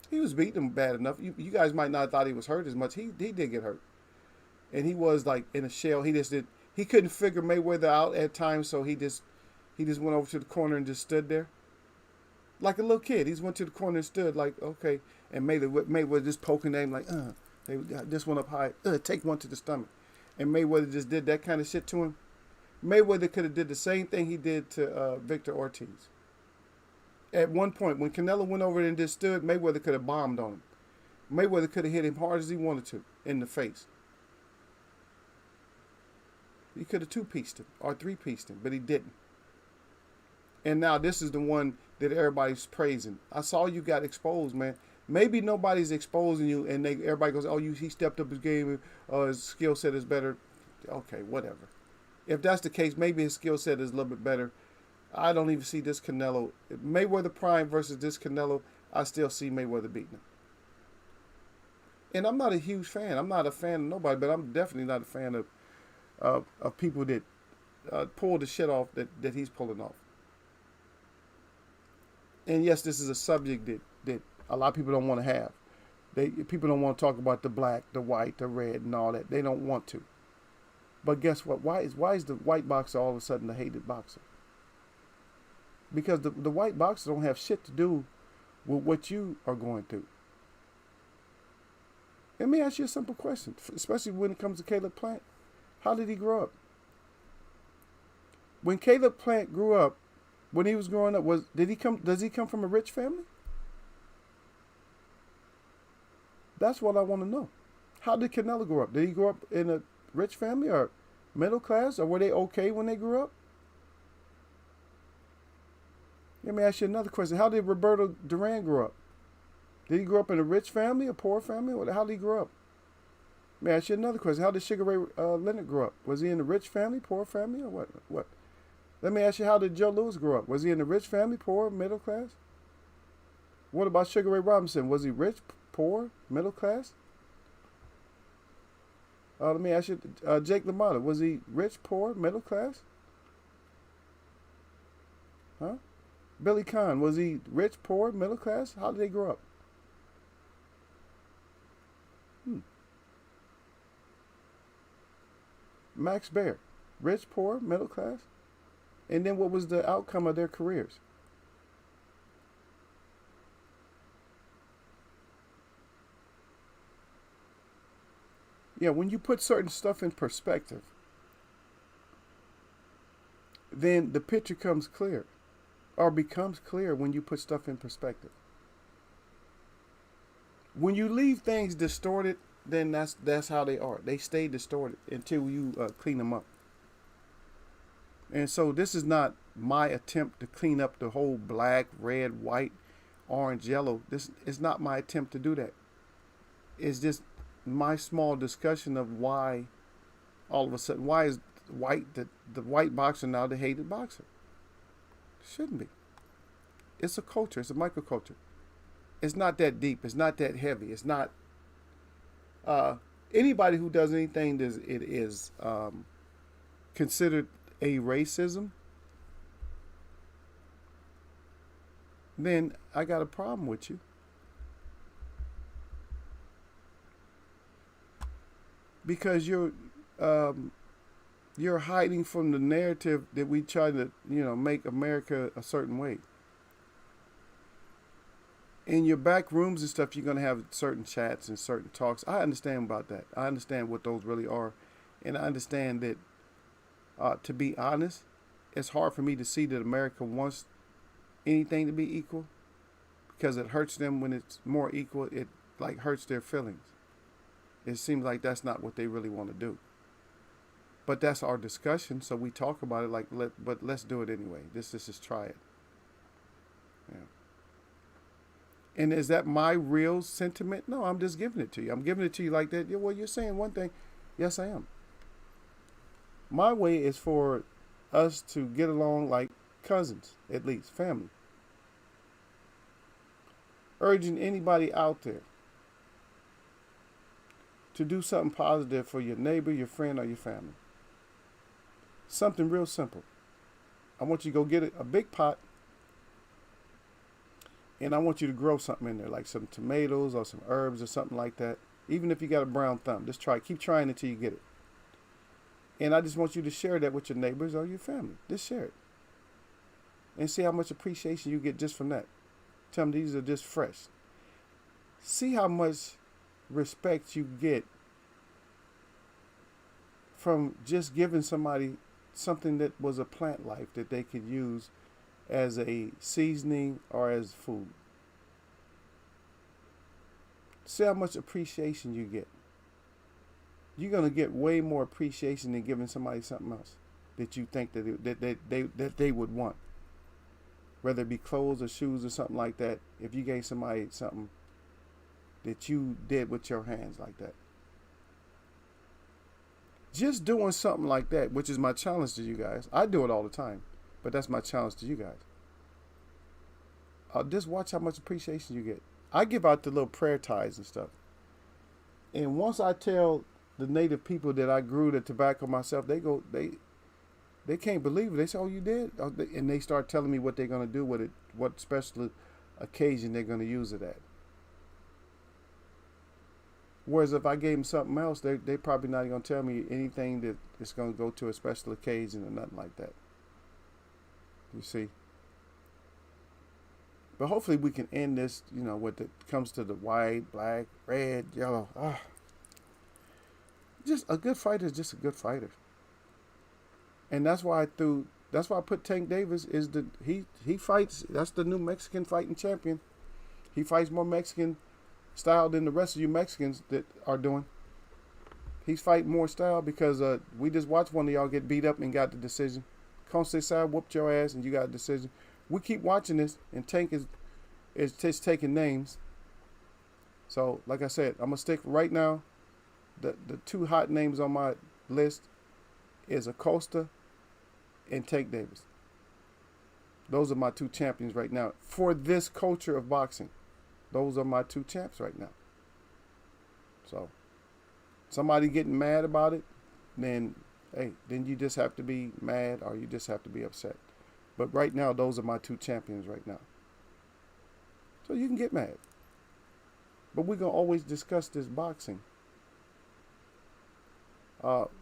He was beating him bad enough. You guys might not have thought he was hurt as much. He did get hurt. And he was like in a shell. He couldn't figure Mayweather out at times, so he just went over to the corner and just stood there. Like a little kid. He just went to the corner and stood like, okay. And Mayweather just poking at him like, this one up high, take one to the stomach. And Mayweather just did that kind of shit to him. Mayweather could have did the same thing he did to Victor Ortiz. At one point, when Canelo went over and just stood, Mayweather could have bombed on him. Mayweather could have hit him hard as he wanted to in the face. He could have two-pieced him or three-pieced him, but he didn't. And now this is the one that everybody's praising. I saw you got exposed, man. Maybe nobody's exposing you, and everybody goes, "Oh, he stepped up his game. His skill set is better." Okay, whatever. If that's the case, maybe his skill set is a little bit better. I don't even see this Canelo. Mayweather Prime versus this Canelo, I still see Mayweather beating him. And I'm not a huge fan. I'm not a fan of nobody, but I'm definitely not a fan of people that pull the shit off that he's pulling off. And yes, this is a subject that a lot of people don't want to have. People don't want to talk about the black, the white, the red, and all that. They don't want to. But guess what? Why is the white boxer all of a sudden the hated boxer? Because the white boxer don't have shit to do with what you are going through. Let me ask you a simple question, especially when it comes to Caleb Plant. How did he grow up? When Caleb Plant grew up, when he was growing up, does he come from a rich family? That's what I want to know. How did Canelo grow up? Did he grow up in a rich family or middle class, or were they okay when they grew up? Let me ask you another question. How did Roberto Duran grow up? Did he grow up in a rich family, a poor family? How did he grow up? Let me ask you another question. How did Sugar Ray Leonard grow up? Was he in a rich family, poor family, or what? What? Let me ask you, how did Joe Louis grow up? Was he in a rich family, poor, middle class? What about Sugar Ray Robinson? Was he rich, poor, middle class? Let me ask you, Jake LaMotta, was he rich, poor, middle class? Huh? Billy Conn, was he rich, poor, middle class? How did they grow up? Max Baer, rich, poor, middle class? And then what was the outcome of their careers? Yeah, when you put certain stuff in perspective, then the picture comes clear, or becomes clear when you put stuff in perspective. When you leave things distorted, then that's how they are. They stay distorted until you clean them up. And so this is not my attempt to clean up the whole black, red, white, orange, yellow. This is not my attempt to do that. It's just my small discussion of why all of a sudden, why is the white boxer now the hated boxer? Shouldn't be. It's a culture. It's a microculture. It's not that deep. It's not that heavy. It's not anybody who does anything that is considered a racism, then I got a problem with you. Because you're hiding from the narrative that we try to, make America a certain way. In your back rooms and stuff, you're going to have certain chats and certain talks. I understand about that. I understand what those really are. And I understand that, to be honest, it's hard for me to see that America wants anything to be equal, because it hurts them when it's more equal. It hurts their feelings. It seems like that's not what they really want to do. But that's our discussion, so we talk about it but let's do it anyway. Let's just try it. Yeah. And is that my real sentiment? No, I'm just giving it to you. I'm giving it to you like that. Yeah, well, you're saying one thing. Yes, I am. My way is for us to get along like cousins, at least, family. Urging anybody out there to do something positive for your neighbor, your friend, or your family. Something real simple. I want you to go get a big pot, and I want you to grow something in there, like some tomatoes or some herbs or something like that. Even if you got a brown thumb, just try. Keep trying until you get it. And I just want you to share that with your neighbors or your family. Just share it. And see how much appreciation you get just from that. Tell them these are just fresh. See how much respect you get from just giving somebody something that was a plant life that they could use as a seasoning or as food. See how much appreciation you get. You're going to get way more appreciation than giving somebody something else that you think that they would want. Whether it be clothes or shoes or something like that. If you gave somebody something that you did with your hands like that. Just doing something like that, which is my challenge to you guys. I do it all the time, but that's my challenge to you guys. Just watch how much appreciation you get. I give out the little prayer ties and stuff. And once I tell the native people that I grew the tobacco myself, they can't believe it. They say, "Oh, you did?" And they start telling me what they're going to do with it, what special occasion they're going to use it at. Whereas if I gave them something else, they probably not going to tell me anything that is going to go to a special occasion or nothing like that. You see? But hopefully we can end this, when it comes to the white, black, red, yellow. Just a good fighter is just a good fighter. And that's why I threw That's why I put Tank Davis is he fights. That's the new Mexican fighting champion. He fights more Mexican style than the rest of you Mexicans that are doing. He's fighting more style because we just watched one of y'all get beat up and got the decision. Conceição whooped your ass and you got a decision. We keep watching this, and Tank is just taking names. So, like I said, I'm gonna stick right now. The two hot names on my list is Acosta and Tank Davis. Those are my two champions right now for this culture of boxing. Those are my two champs right now. So, somebody getting mad about it, then hey, then you just have to be mad or you just have to be upset. But right now, those are my two champions right now. So you can get mad. But we're going to always discuss this boxing.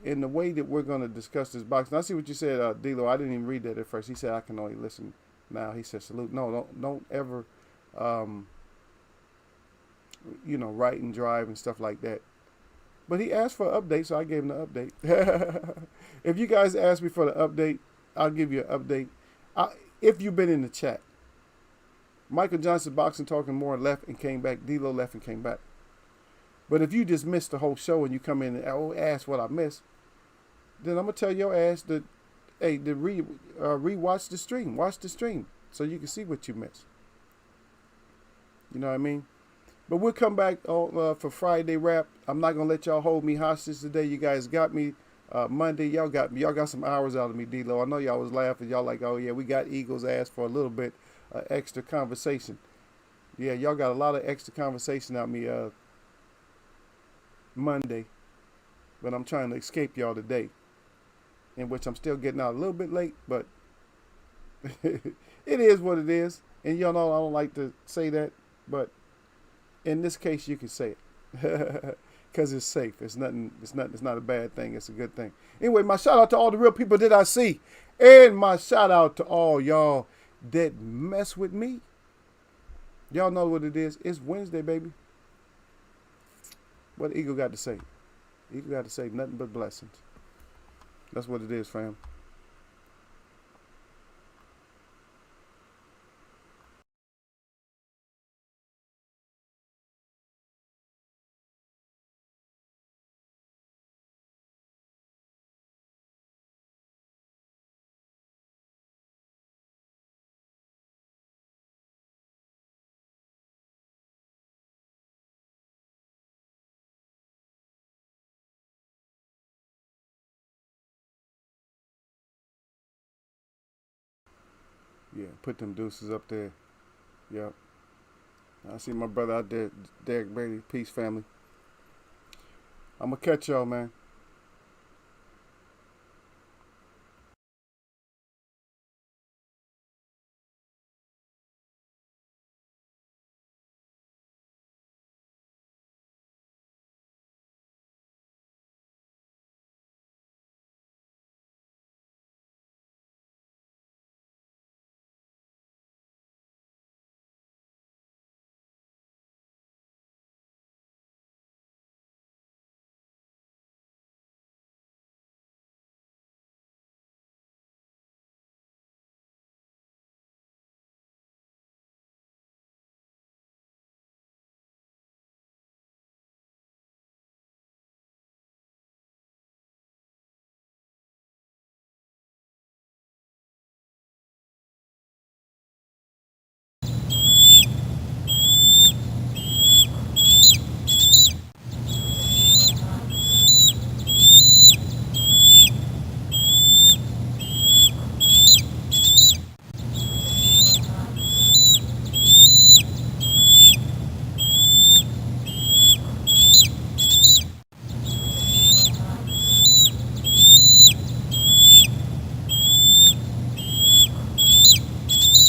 In the way that we're going to discuss this boxing. I see what you said, D-Lo. I didn't even read that at first. He said, I can only listen now. He said, salute. No, don't ever, write and drive and stuff like that. But he asked for an update, so I gave him the update. If you guys ask me for the update, I'll give you an update. If you've been in the chat. Michael Johnson Boxing Talking More left and came back. D-Lo left and came back. But if you just missed the whole show and you come in and ask what I missed, then I'm going to tell your ass to re-watch the stream. Watch the stream so you can see what you missed. You know what I mean? But we'll come back for Friday wrap. I'm not going to let y'all hold me hostage today. You guys got me. Monday, y'all got me. Y'all got some hours out of me, D-Lo. I know y'all was laughing. Y'all like, oh, yeah, we got Eagles' ass for a little bit extra conversation. Yeah, y'all got a lot of extra conversation out of me Monday. But I'm trying to escape y'all today. In which I'm still getting out a little bit late, but it is what it is. And y'all know I don't like to say that, but in this case, you can say it. Because it's safe. It's not a bad thing. It's a good thing. Anyway, my shout out to all the real people that I see. And my shout out to all y'all that mess with me. Y'all know what it is. It's Wednesday, baby. What the Eagle got to say? Eagle got to say nothing but blessings. That's what it is, fam. Yeah, put them deuces up there. Yep. I see my brother out there, Derek Brady. Peace, family. I'm going to catch y'all, man.